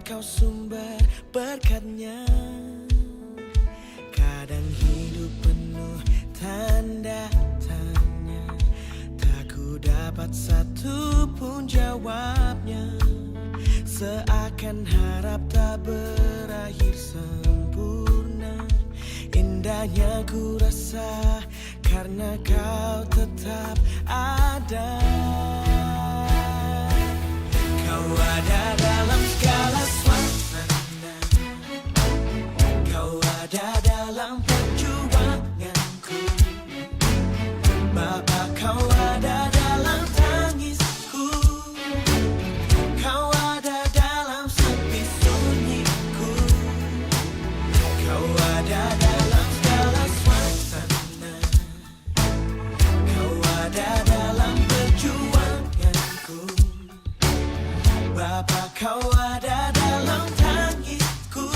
kau sumber berkatnya. Kadang hidup penuh tanda tanya, tak ku dapat satu pun jawabnya. Seakan harap tak berakhir sempurna. Indahnya ku rasa karena kau tetap ada. Kau ada dalam segala suasana, kau ada dalam perjuanganku. Bapa, kau ada dalam tangisku, kau ada dalam sepi sunyiku. Kau ada dalam segala suasana, kau ada dalam perjuanganku. Bapa, kau ada dalam tangisku,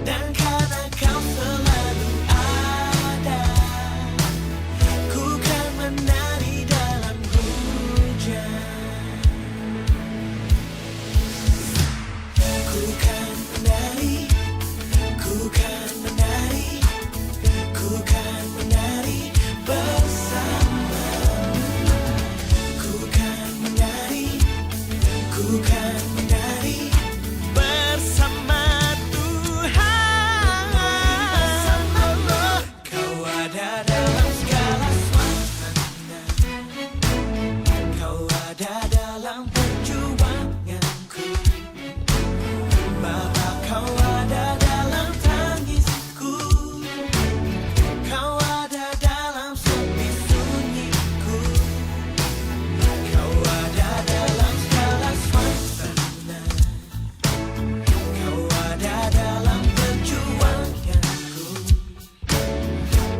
dan karena kau selalu ada, ku kan menari dalam hujan. Ku kan menari, ku kan menari, ku kan menari bersamamu. Ku kan menari, ku kan menari bersama Tuhan. Kau ada dalam segala suasana, kau ada dalam perjuanganku. Bapa, kau ada dalam tangisku, kau ada dalam sepi sunyiku. Kau ada dalam segala suasana, kau ada dalam perjuanganku.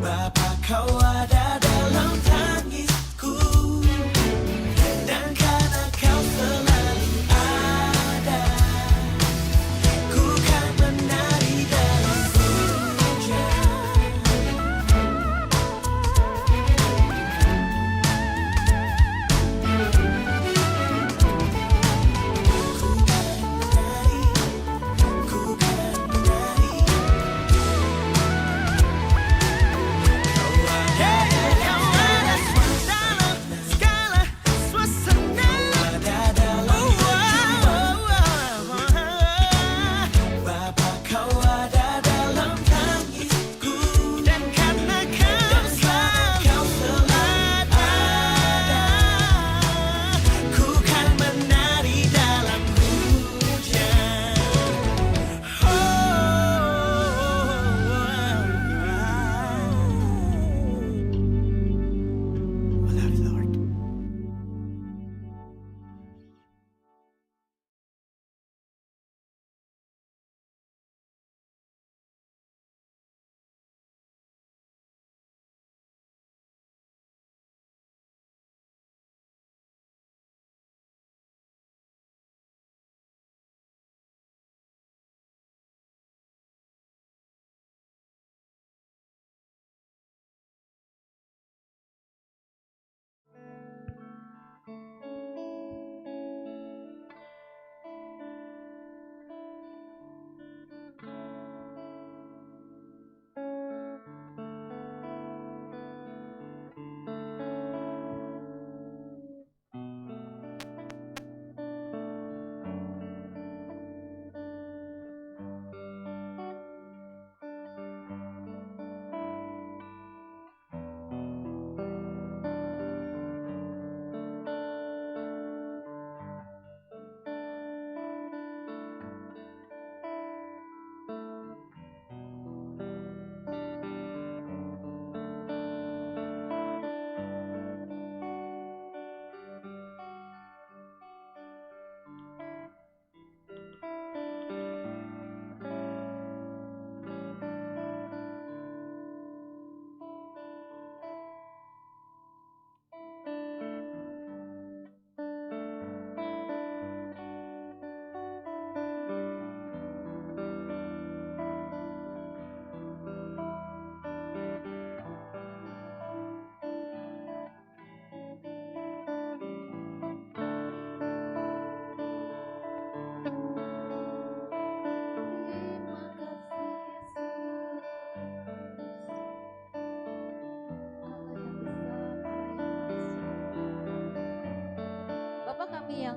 Bapa, kau ada dalam tangisku, dan karena kau selalu ada, ku kan menari dalam hujan. Ku kan menari, ku kan menari. Kau ada dalam segala suasana, kau ada dalam perjuangan. Bapa, kau ada dalam tangisku, dan karena kau selalu ada, ku kan menari dalam hujan. I love you, Lord.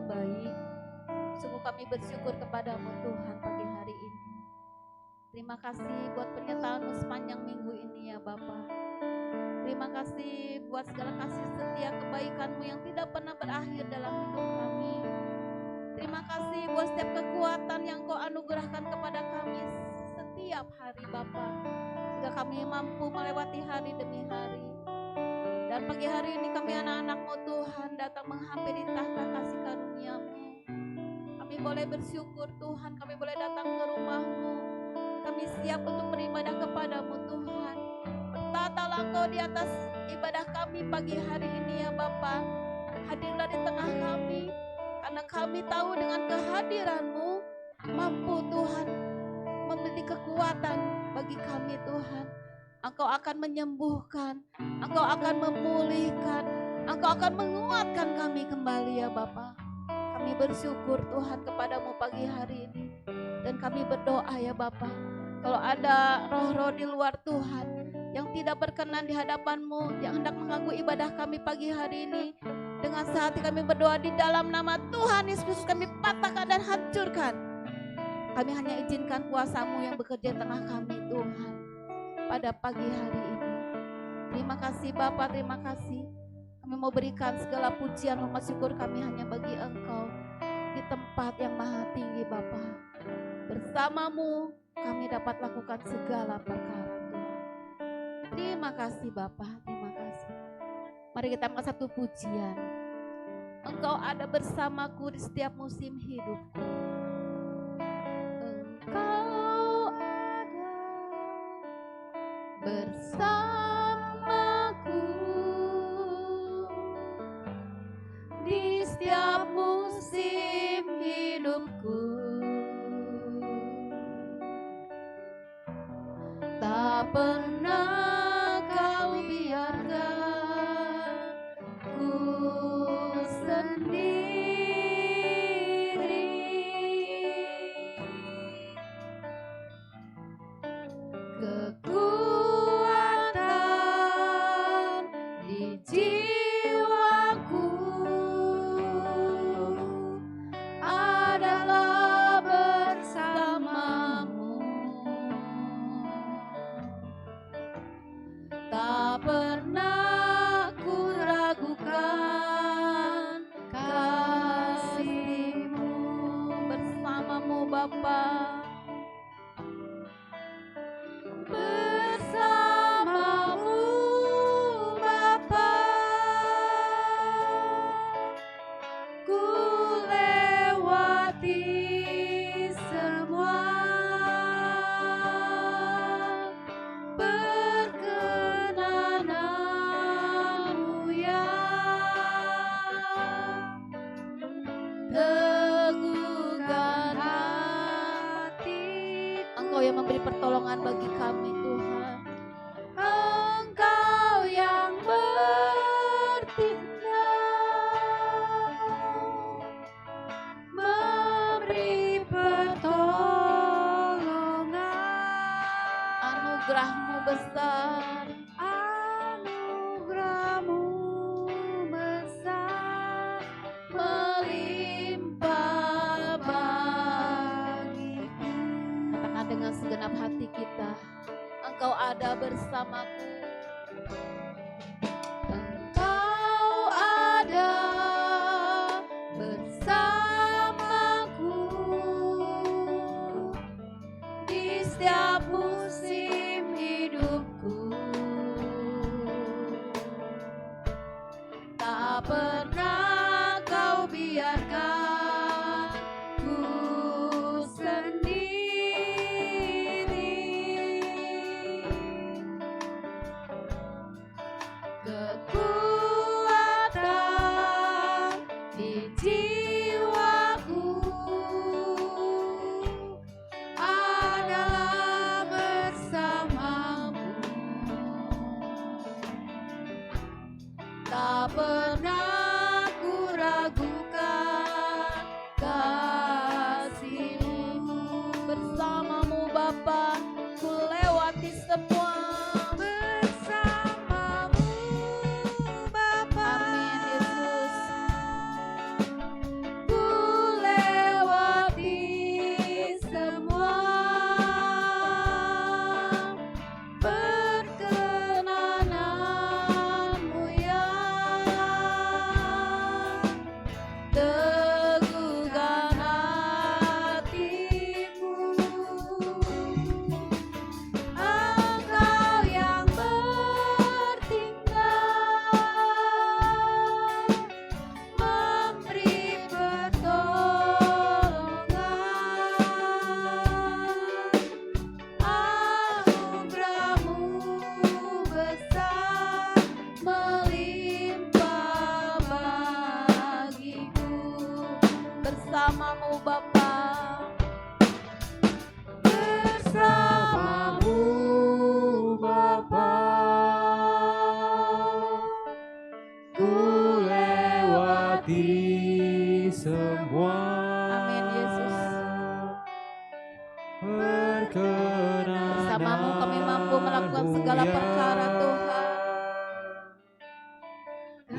yang baik. Sungguh kami bersyukur kepadamu Tuhan pagi hari ini. Terima kasih buat penyertaan-Mu sepanjang minggu ini ya Bapa. Terima kasih buat segala kasih setia kebaikan-Mu yang tidak pernah berakhir dalam hidup kami. Terima kasih buat setiap kekuatan yang Kau anugerahkan kepada kami setiap hari Bapa, sehingga kami mampu melewati hari demi hari. Dan pagi hari ini kami anak-anak-Mu Tuhan datang menghampiri tahta kasih karunia-Mu. Kami boleh bersyukur Tuhan, kami boleh datang ke rumah-Mu. Kami siap untuk beribadah kepadamu Tuhan. Bertatalah Engkau di atas ibadah kami pagi hari ini ya Bapa. Hadirlah di tengah kami, karena kami tahu dengan kehadiran-Mu mampu Tuhan memberi kekuatan bagi kami Tuhan. Engkau akan menyembuhkan, Engkau akan memulihkan, Engkau akan menguatkan kami kembali ya Bapa. Kami bersyukur Tuhan kepadamu pagi hari ini. Dan kami berdoa ya Bapa, kalau ada roh-roh di luar Tuhan yang tidak berkenan di hadapan-Mu, yang hendak mengganggu ibadah kami pagi hari ini, dengan sehati kami berdoa di dalam nama Tuhan Yesus Kristus, kami patahkan dan hancurkan. Kami hanya izinkan kuasa-Mu yang bekerja di tengah kami Tuhan pada pagi hari ini. Terima kasih Bapa, terima kasih. Kami mau berikan segala pujian, hormat, syukur kami hanya bagi Engkau di tempat yang maha tinggi Bapa. Bersama-Mu kami dapat lakukan segala perkara Tuhan. Terima kasih Bapa, terima kasih. Mari kita angkat satu pujian. Engkau ada bersamaku di setiap musim hidupku. Engkau ada bersamaku di setiap musim hidupku. Tak pernah Kau biarkan ku sendiri. Kekuatan di jiwaku adalah bersamamu. Tak pernah ku ragukan kasih-Mu. Bersamamu Bapa, bersamamu Bapa, ku lewati semua perkenanan-Mu ya. Teguhkan hati, Engkau yang memberi pertolongan bagi kami Tuhan. Engkau yang bertindak, memberi pertolongan. Anugerah-Mu besar, anugerah-Mu besar, melimpah bagiku. Katakan dengan segenap hati kita, Engkau ada bersamaku. Engkau ada bersamaku di setiap musim hidupku. Tak pernah Kau biarkan ku sendiri. Kekuatan di jiwaku adalah bersamamu. Tak pernah ku ragukan bersamamu Bapa. Bersamamu Bapa, ku lewati semua. Amin Yesus. Berkenan Bersamamu kami mampu melakukan segala perkara Tuhan.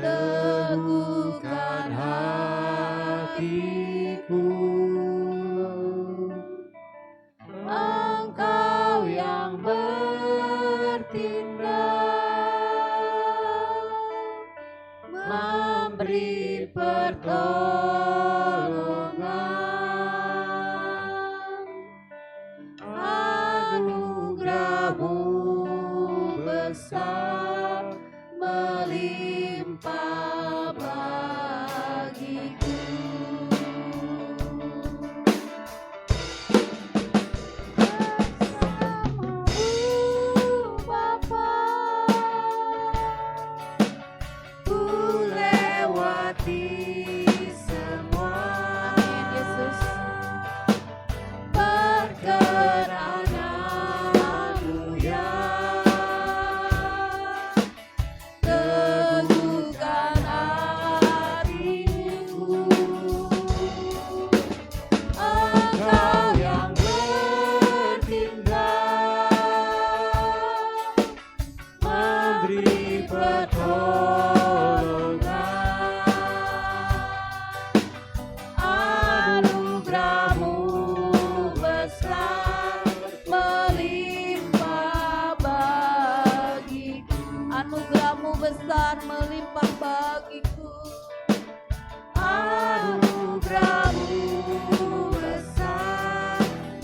teguhkan hatiku. Engkau yang bertindak, memberi pertolongan. Anugerah-Mu besar melimpah bagiku. Bersamamu Bapa, ku lewati semua. Amin Yesus. Perkenanmu ya, teguhkan hatiku. Engkau yang bertindak, memberi pertolongan. Anugerah-Mu besar melimpah bagiku. Anugerah-Mu besar melimpah bagiku. Anugerah-Mu besar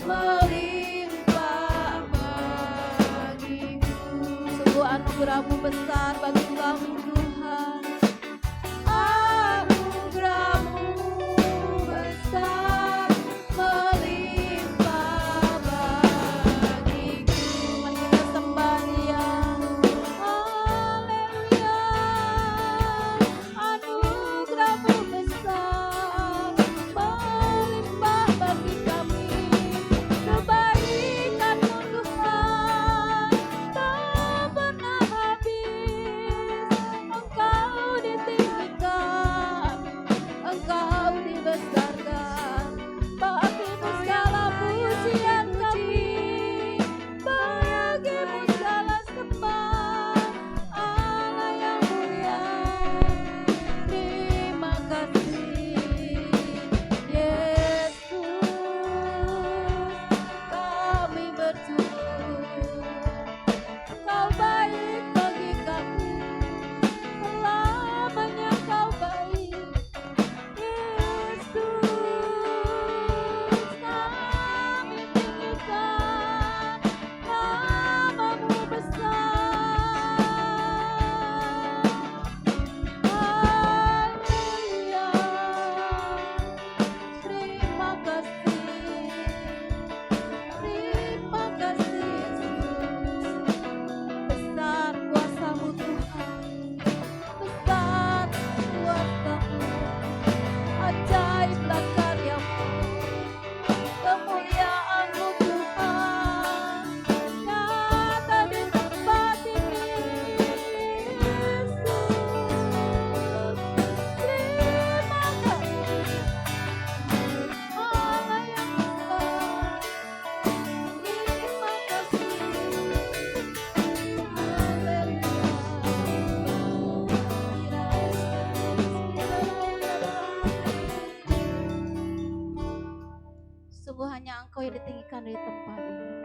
melimpah bagiku. Sungguh anugerah-Mu besar bagi kami Tuhan. Anugerah-Mu besar melimpah bagiku. Mari kita sembah Dia. Haleluya. Anugerah-Mu besar melimpah bagi kami. Kebaikan-Mu Tuhan tak pernah habis. Engkau ditinggikan, Engkau dibesarkan. Bagimu segala pujian kami, bagimu segala sembah. Allah yang mulia, terima kasih Yesus. Kami bersyukur, Kau baik bagi kami, selamanya Kau baik. Yesus, kami tinggikan nama-Mu besar. Haleluya. Terima kasih, terima kasih Yesus. Besar kuasa-Mu Tuhan, besar kuasa-Mu, ajaiblah karya-Mu, kemuliaan-Mu Tuhan, nyata di tempat ini. Yesus, terima kasih Allah yang besar, terima kasih. Sungguh hanya Engkau yang ditinggikan dari tempat ini.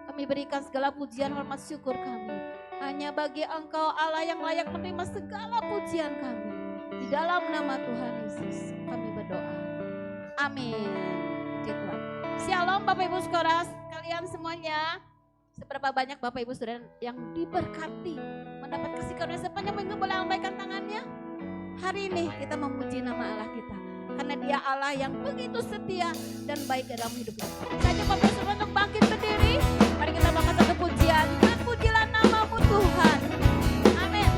Kami berikan segala pujian, hormat, syukur kami hanya bagi Engkau Allah yang layak menerima segala pujian kami. Di dalam nama Tuhan Yesus kami berdoa. Amin. Puji Tuhan. Shalom Bapak Ibu Saudara kalian semuanya. Seberapa banyak Bapak Ibu Saudara yang diberkati mendapat kasih karunia sepanjang minggu, boleh lambaikan tangannya. Hari ini kita memuji nama Allah kita, karena Dia Allah yang begitu setia dan baik dalam hidup kita. Saya ajak Bapak Ibu Saudara untuk bangkit berdiri. Mari kita bangkit satu pujian. Terpujilah nama-Mu Tuhan. Amin.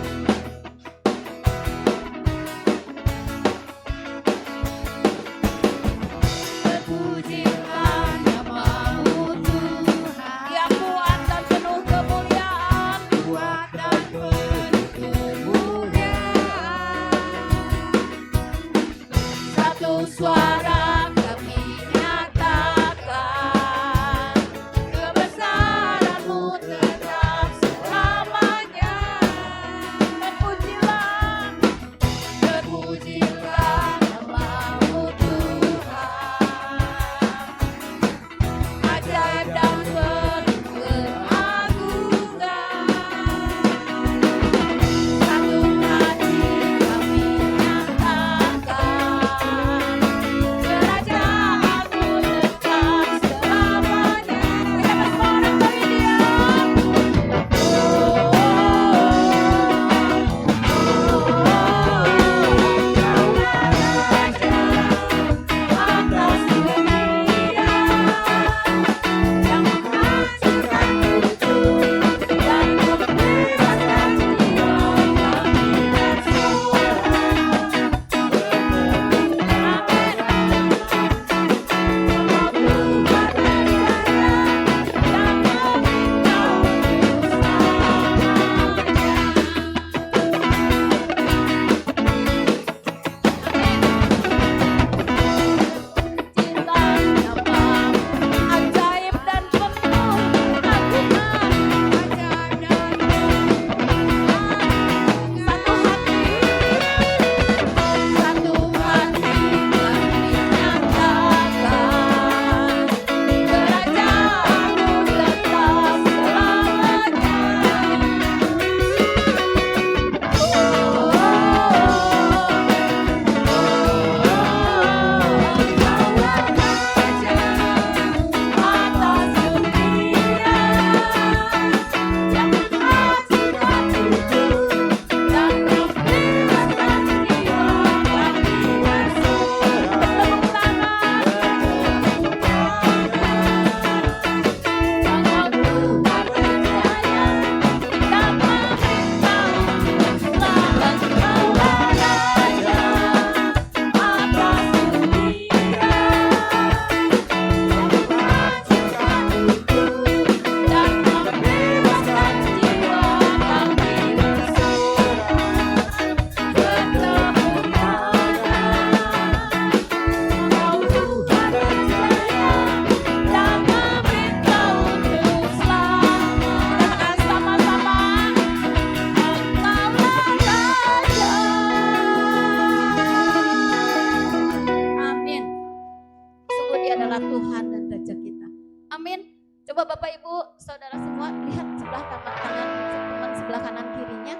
adalah Tuhan dan Raja kita. Amin. Coba Bapak Ibu Saudara semua lihat sebelah kanan teman sebelah kanan kirinya,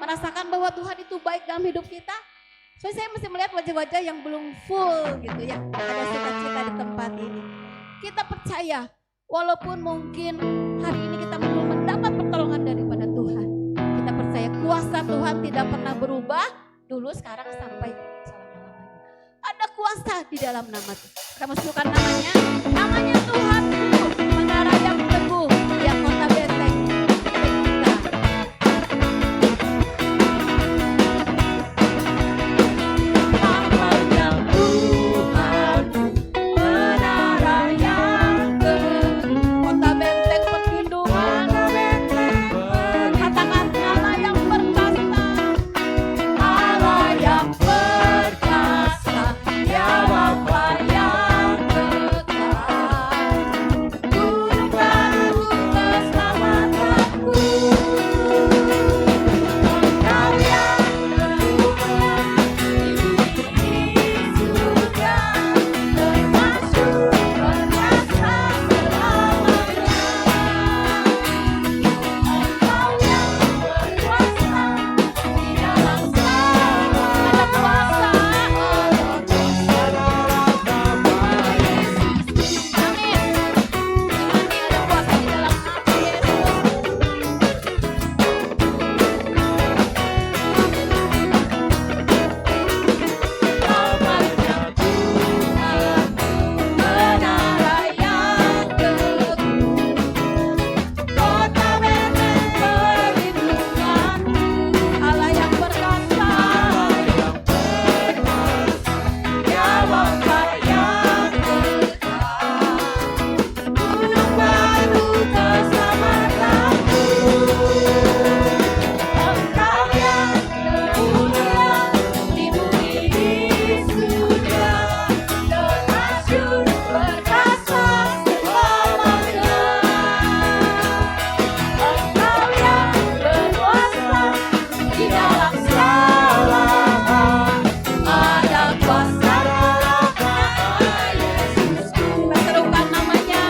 merasakan bahwa Tuhan itu baik dalam hidup kita. So saya mesti melihat wajah-wajah yang belum full gitu ya, ada sukacita di tempat ini. Kita percaya walaupun mungkin hari ini kita belum mendapat pertolongan daripada Tuhan, kita percaya kuasa Tuhan tidak pernah berubah, dulu sekarang sampai selama-lamanya. Ada kuasa di dalam nama Tuhan. Kamu suka namanya? Namanya Tuhan, menara yang teguh, yang kota benteng kita. Namanya Tuhan, menara yang teguh, kota benteng perlindungan, katakan Allah yang perkasa, Allah yang perkasa, ya Bapa yang kekal, gunung baru keselamatanku, Engkau yang bermulia di bumi surga, termasyhur perkasa selamanya. Engkau yang berkuasa di dalam segala, ada kuasa, amin. Imani ada kuasa di dalam nama Yesus. Namanya Tuhan, menara yang teguh, kota benteng perlindunganku, Allah yang perkasa, ya Bapa yang kekal, gunung baru keselamatanku, Engkau yang bermulia di bumi surga, termasyhur perkasa selamanya. Engkau yang berkuasa di dalam segala hal, ada kuasa dalam nama Yesus. Kita serukan namanya,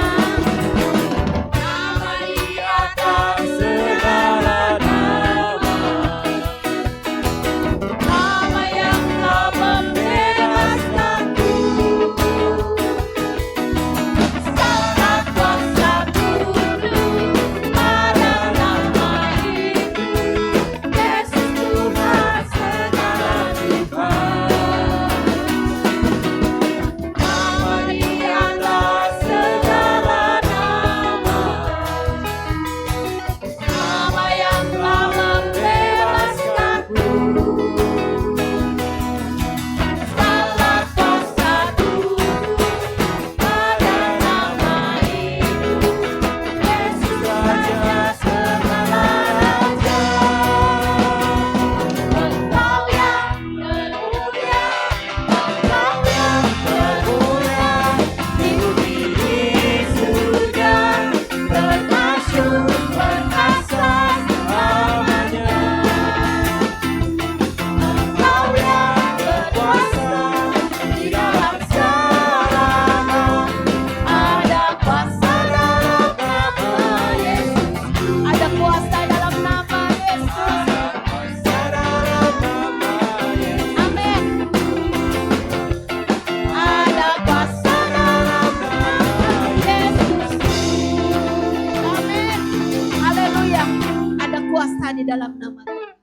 nama di atas segala nama, nama yang telah membebaskanku. Sangat kuasa tunduk pada nama itu, Yesus Tuhan segala Tuhan. Nama di atas segala nama, nama yang telah membebaskanku. Sangat kuasa tunduk pada nama itu, Yesus Raja segala raja. Engkau yang bermulia, Engkau yang bermulia di bumi surga, termasyhur perkasa selamanya. Engkau yang berkuasa di dalam segala hal, ada kuasa dalam nama Yesus, ada kuasa dalam nama Yesus, amin. Ada kuasa dalam nama Yesus, amin. Haleluya. Ada kuasa di dalam nama Tuhan.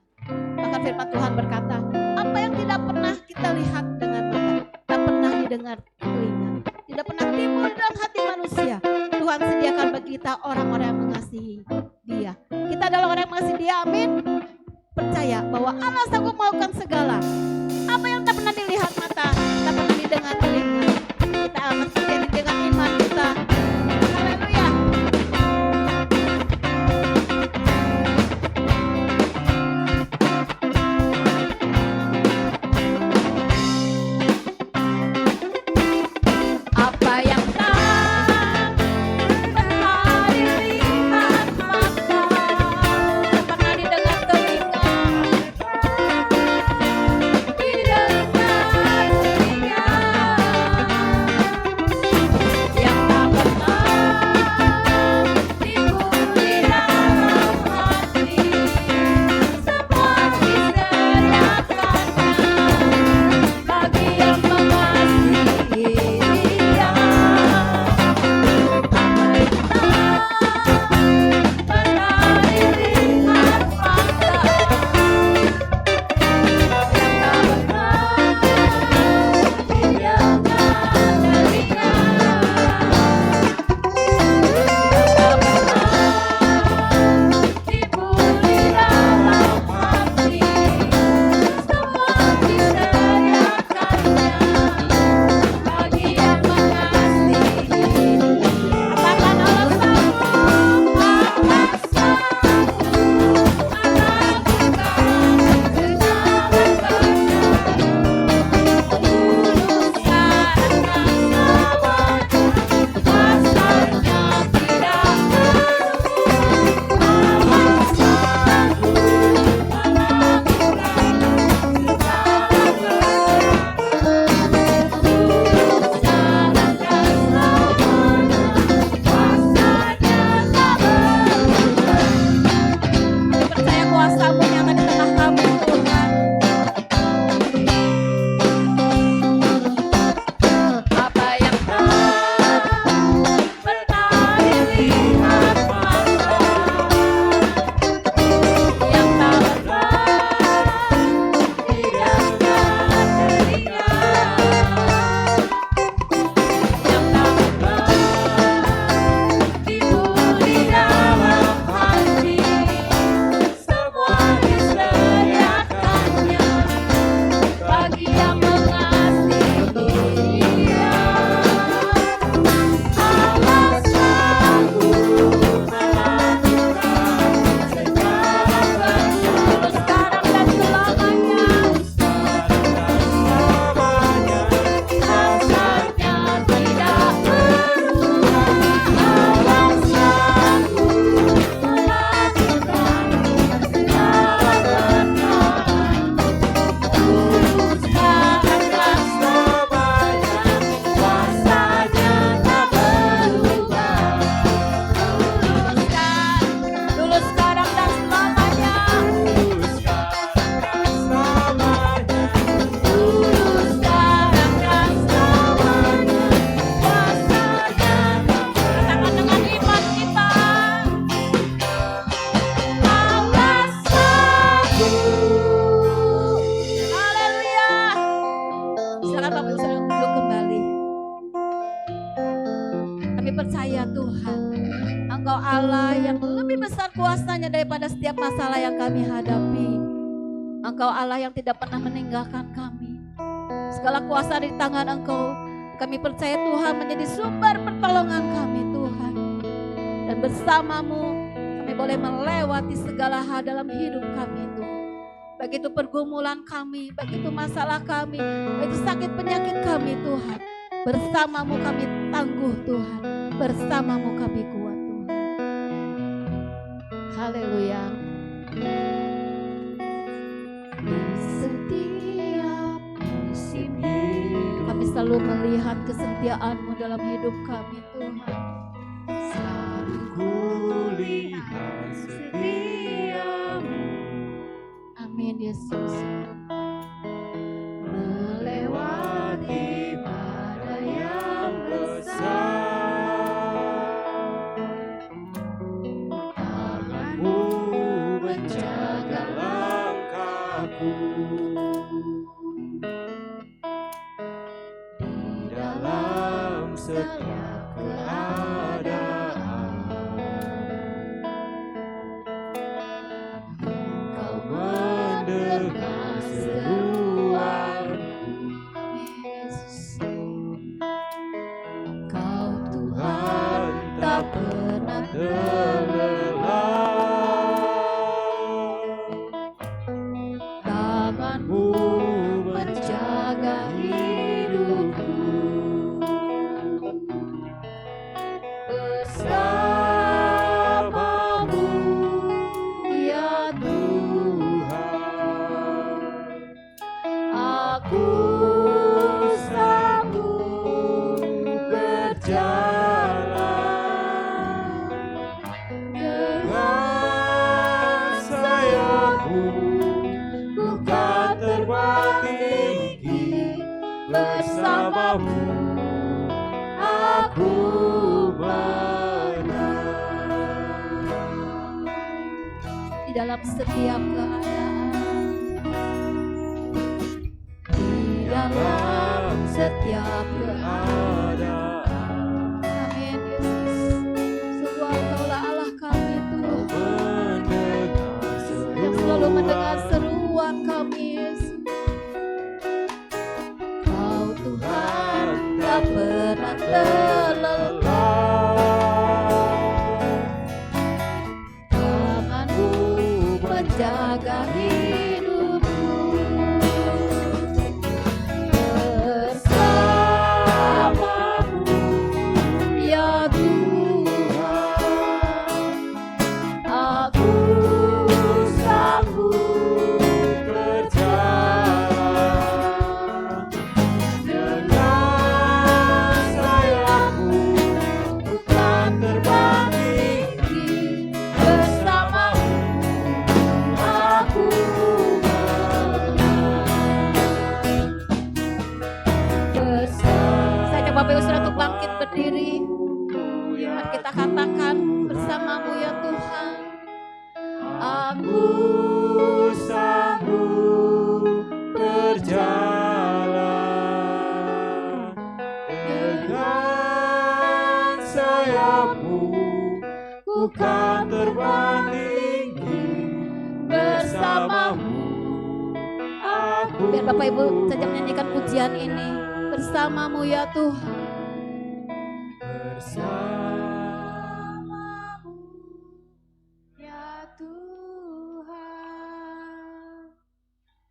Bahkan firman Tuhan berkata, apa yang tidak pernah kita lihat dengan mata, tak pernah didengar telinga, tidak pernah timbul dalam hati manusia, Tuhan sediakan bagi kita orang-orang yang mengasihi Dia. Kita adalah orang yang mengasihi Dia, amin. Percaya bahwa Allah sanggup melakukan segala. Apa yang tak pernah dilihat mata, tak pernah didengar telinga, kita akan terjadi dengan iman kita. Haleluya. Apa yang tak pernah dilihat mata, tak pernah didengar telinga, didengar percaya Tuhan, Engkau Allah yang lebih besar kuasanya daripada setiap masalah yang kami hadapi. Engkau Allah yang tidak pernah meninggalkan kami. Segala kuasa di tangan Engkau. Kami percaya Tuhan menjadi sumber pertolongan kami Tuhan. Dan bersama-Mu kami boleh melewati segala hal dalam hidup kami Tuhan. Baik itu pergumulan kami, baik itu masalah kami, baik itu sakit penyakit kami Tuhan. Bersama-Mu kami tangguh Tuhan. Bersama-Mu kami kuat Tuhan. Haleluya. Di setiap musim hidup kami selalu melihat kesetiaan-Mu dalam hidup kami Tuhan. Selalu kulihat setiamu. Amin Yesus. Melewati badai yang besar, tangan-Mu menjaga langkahku. Di dalam setiap keadaan, Engkau mendengar seruanku. Kau Tuhan tak pernah terlelah, tangan-Mu menjaga hidupku. Bersama-Mu ya Tuhan, aku sanggup berjalan dengan sayap-Mu, bukan terbang tinggi. Bersama-Mu aku menang. di dalam setiap keadaan, Di dalam setiap keadaan, amin Yesus. Sungguh Engkaulah Allah kami Tuhan, mendengar yang selalu mendengar seruan seruan kami Yesus. Kau Tuhan tak pernah terlelah, tangan-Mu menjaga hidupku. bersama-Mu Ya Tuhan, aku sanggup berjalan dengan sayap-Mu, bukan terbang tinggi. Bersama-Mu aku Saya coba Bapak Ibu Saudara untuk bangkit berdiri. Mari kita katakan bersama-Mu ya Tuhan. Aku sanggup berjalan dengan sayap-Mu, bukan terbang tinggi. Bersama-Mu aku Biar Bapak Ibu saja menyanyikan pujian ini. Bersama-Mu ya Tuhan. bersama-Mu Ya Tuhan,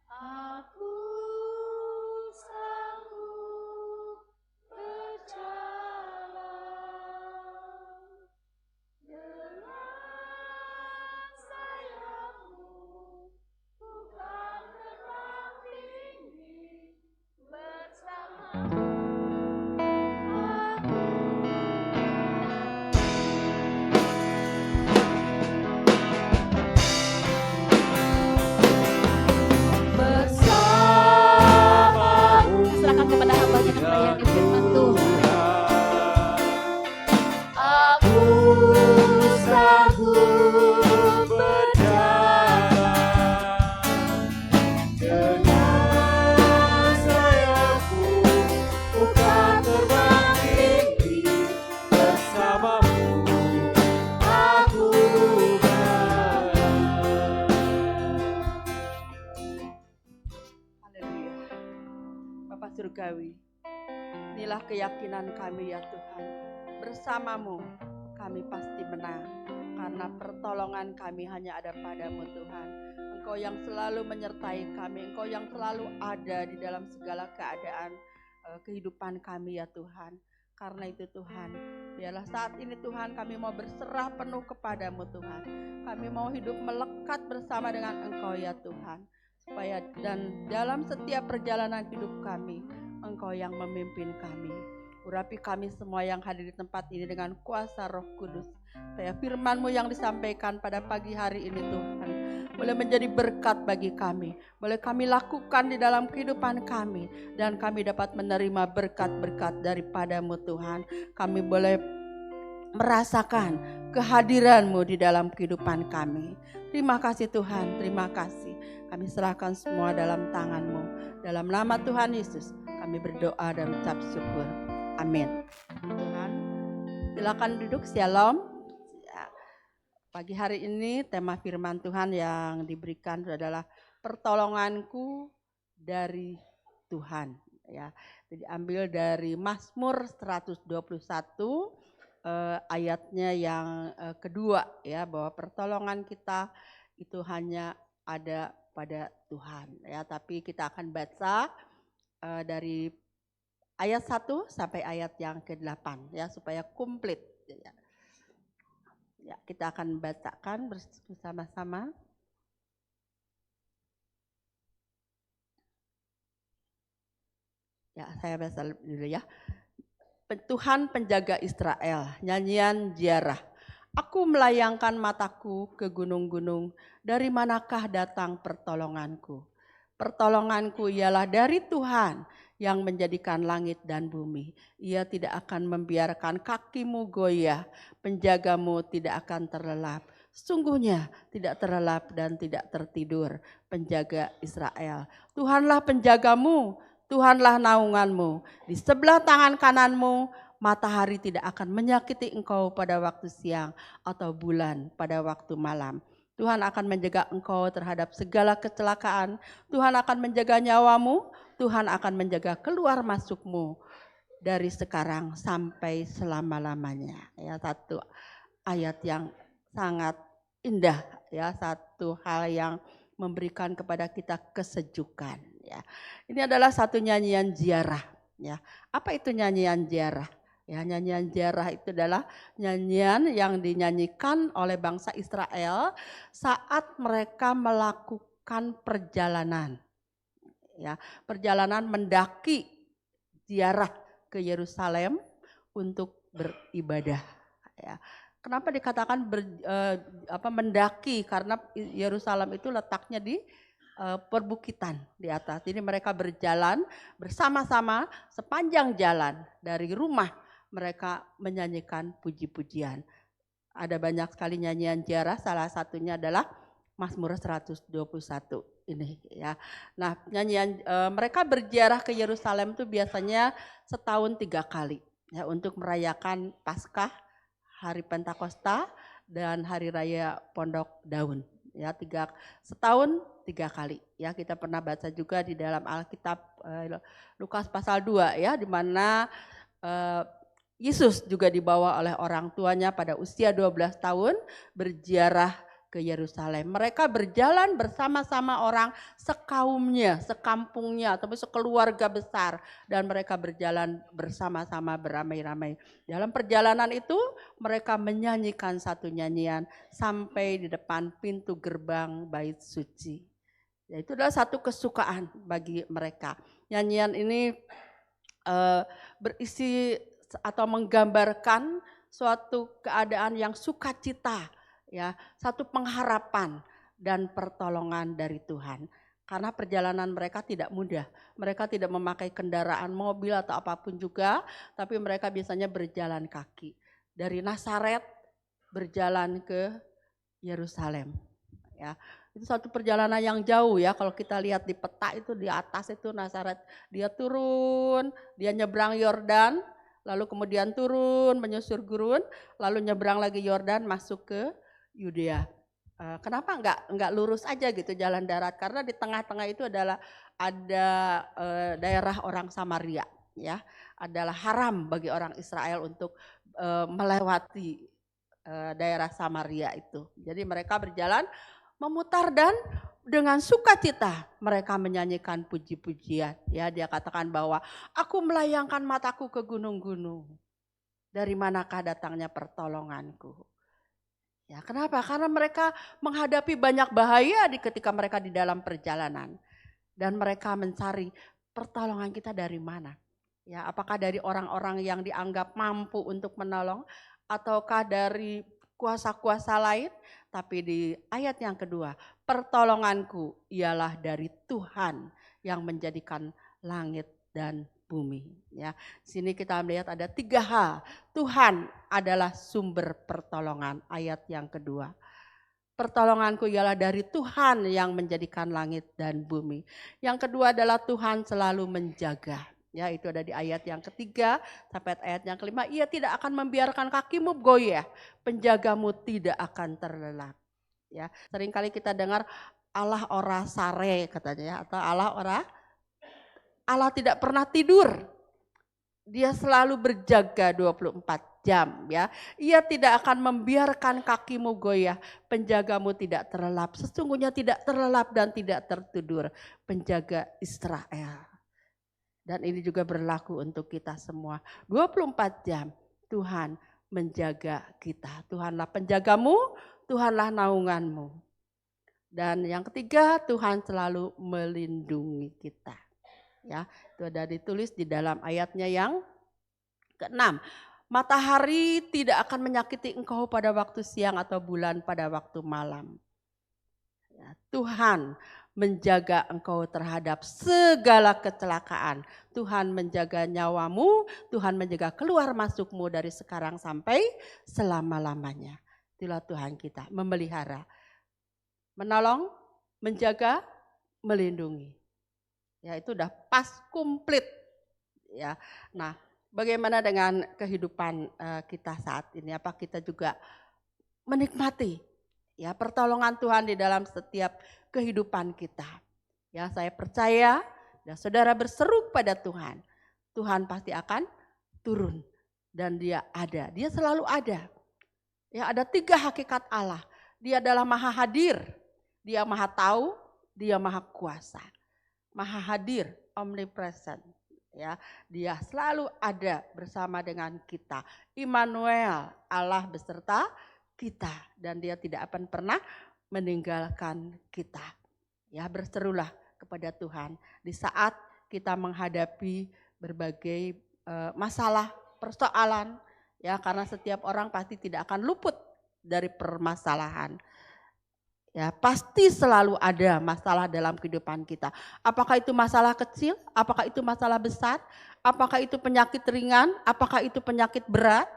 aku sanggup berjalan dengan sayap-Mu, bukan terbang tinggi. Bersama-Mu aku surgawi. Inilah keyakinan kami ya Tuhan. Bersamamu kami pasti menang. Karena pertolongan kami hanya ada padamu Tuhan. Engkau yang selalu menyertai kami. Engkau yang selalu ada di dalam segala keadaan kehidupan kami ya Tuhan. Karena itu Tuhan, biarlah saat ini Tuhan kami mau berserah penuh kepadamu Tuhan. Kami mau hidup melekat bersama dengan Engkau ya Tuhan. Supaya dan dalam setiap perjalanan hidup kami, Engkau yang memimpin kami. Urapi kami semua yang hadir di tempat ini dengan kuasa Roh Kudus. Supaya firman-Mu yang disampaikan pada pagi hari ini Tuhan, boleh menjadi berkat bagi kami. Boleh kami lakukan di dalam kehidupan kami. Dan kami dapat menerima berkat-berkat daripada-Mu Tuhan. Kami boleh merasakan kehadiran-Mu di dalam kehidupan kami. Terima kasih Tuhan, terima kasih. Kami serahkan semua dalam tangan-Mu. Dalam nama Tuhan Yesus kami berdoa dan mengucap syukur. Amin. Tuhan, silakan duduk. Shalom. Pagi hari ini tema firman Tuhan yang diberikan adalah pertolonganku dari Tuhan. Ya, diambil dari Mazmur 121 ayatnya yang kedua ya, bahwa pertolongan kita itu hanya ada pada Tuhan. Ya, tapi kita akan baca dari ayat 1 sampai ayat yang ke-8 ya, supaya komplit ya. Ya, kita akan bacakan bersama-sama. Ya, saya baca dulu ya. Tuhan penjaga Israel, nyanyian ziarah. Aku melayangkan mataku ke gunung-gunung, dari manakah datang pertolonganku? Pertolonganku ialah dari Tuhan yang menjadikan langit dan bumi. Ia tidak akan membiarkan kakimu goyah, penjagamu tidak akan terlelap. Sungguhnya tidak terlelap dan tidak tertidur penjaga Israel. Tuhanlah penjagamu, Tuhanlah naunganmu. Di sebelah tangan kananmu, matahari tidak akan menyakiti engkau pada waktu siang atau bulan pada waktu malam. Tuhan akan menjaga engkau terhadap segala kecelakaan. Tuhan akan menjaga nyawamu. Tuhan akan menjaga keluar masukmu dari sekarang sampai selama-lamanya. Ya, satu ayat yang sangat indah ya, satu hal yang memberikan kepada kita kesejukan ya. Ini adalah satu nyanyian ziarah ya. Apa itu nyanyian ziarah? Ya, nyanyian ziarah itu adalah nyanyian yang dinyanyikan oleh bangsa Israel saat mereka melakukan perjalanan. Ya, perjalanan mendaki ziarah ke Yerusalem untuk beribadah. Ya. Kenapa dikatakan mendaki? Karena Yerusalem itu letaknya di perbukitan di atas. Jadi mereka berjalan bersama-sama sepanjang jalan dari rumah, mereka menyanyikan puji-pujian. Ada banyak sekali nyanyian ziarah, salah satunya adalah Mazmur 121 ini ya. Nah, nyanyian mereka berziarah ke Yerusalem itu biasanya setahun 3 kali ya, untuk merayakan Paskah, Hari Pentakosta, dan Hari Raya Pondok Daun. Ya, setahun 3 kali ya. Kita pernah baca juga di dalam Alkitab Lukas pasal 2 ya, di mana Yesus juga dibawa oleh orang tuanya pada usia 12 tahun berziarah ke Yerusalem. Mereka berjalan bersama-sama orang sekaumnya, sekampungnya, atau sekeluarga besar, dan mereka berjalan bersama-sama beramai-ramai. Dalam perjalanan itu mereka menyanyikan satu nyanyian sampai di depan pintu gerbang bait suci. Ya, itu adalah satu kesukaan bagi mereka. Nyanyian ini berisi atau menggambarkan suatu keadaan yang sukacita, ya, satu pengharapan dan pertolongan dari Tuhan. Karena perjalanan mereka tidak mudah. Mereka tidak memakai kendaraan mobil atau apapun juga, tapi mereka biasanya berjalan kaki. Dari Nazaret berjalan ke Yerusalem. Ya, itu satu perjalanan yang jauh ya. Kalau kita lihat di peta itu di atas itu Nazaret, dia turun, dia nyebrang Yordan, lalu kemudian turun menyusur gurun, lalu nyebrang lagi Yordan masuk ke Yudea. Kenapa enggak lurus aja gitu jalan darat? Karena di tengah-tengah itu adalah ada daerah orang Samaria, ya, adalah haram bagi orang Israel untuk melewati daerah Samaria itu. Jadi mereka berjalan memutar dan dengan sukacita mereka menyanyikan puji-pujian. Ya, dia katakan bahwa aku melayangkan mataku ke gunung-gunung. Dari manakah datangnya pertolonganku? Ya, kenapa? Karena mereka menghadapi banyak bahaya ketika mereka di dalam perjalanan. Dan mereka mencari pertolongan kita dari mana? Ya, apakah dari orang-orang yang dianggap mampu untuk menolong ataukah dari kuasa-kuasa lain? Tapi di ayat yang kedua, pertolonganku ialah dari Tuhan yang menjadikan langit dan bumi. Ya, sini kita melihat ada 3 hal. Tuhan adalah sumber pertolongan. Ayat yang kedua. Pertolonganku ialah dari Tuhan yang menjadikan langit dan bumi. Yang kedua adalah Tuhan selalu menjaga. Ya, itu ada di ayat yang ketiga sampai ayat yang kelima. Ia tidak akan membiarkan kakimu goyah, penjagamu tidak akan terlelap. Ya, seringkali kita dengar Allah ora sare katanya ya, atau Allah tidak pernah tidur. Dia selalu berjaga 24 jam ya. Ia tidak akan membiarkan kakimu goyah, penjagamu tidak terlelap. Sesungguhnya tidak terlelap dan tidak tertidur penjaga Israel. Dan ini juga berlaku untuk kita semua. 24 jam Tuhan menjaga kita. Tuhanlah penjagamu, Tuhanlah naunganmu. Dan yang ketiga, Tuhan selalu melindungi kita. Ya, itu ada ditulis di dalam ayatnya yang ke-6. Matahari tidak akan menyakiti engkau pada waktu siang atau bulan pada waktu malam. Ya, Tuhan menjaga engkau terhadap segala kecelakaan. Tuhan menjaga nyawamu, Tuhan menjaga keluar masukmu dari sekarang sampai selama-lamanya. Itulah Tuhan kita, memelihara, menolong, menjaga, melindungi. Ya, itu udah pas komplit. Ya. Nah, bagaimana dengan kehidupan kita saat ini? Apa kita juga menikmati ya pertolongan Tuhan di dalam setiap kehidupan kita? Ya, saya percaya dan saudara berseru pada Tuhan, Tuhan pasti akan turun dan Dia ada. Dia selalu ada. Ya, ada 3 hakikat Allah. Dia adalah Maha Hadir, Dia Maha Tahu, Dia Maha Kuasa. Maha Hadir, omnipresent. Ya, Dia selalu ada bersama dengan kita. Immanuel, Allah beserta kita, dan Dia tidak akan pernah meninggalkan kita. Ya, berserulah kepada Tuhan di saat kita menghadapi berbagai masalah, persoalan, ya, karena setiap orang pasti tidak akan luput dari permasalahan. Ya, pasti selalu ada masalah dalam kehidupan kita. Apakah itu masalah kecil, apakah itu masalah besar, apakah itu penyakit ringan, apakah itu penyakit berat.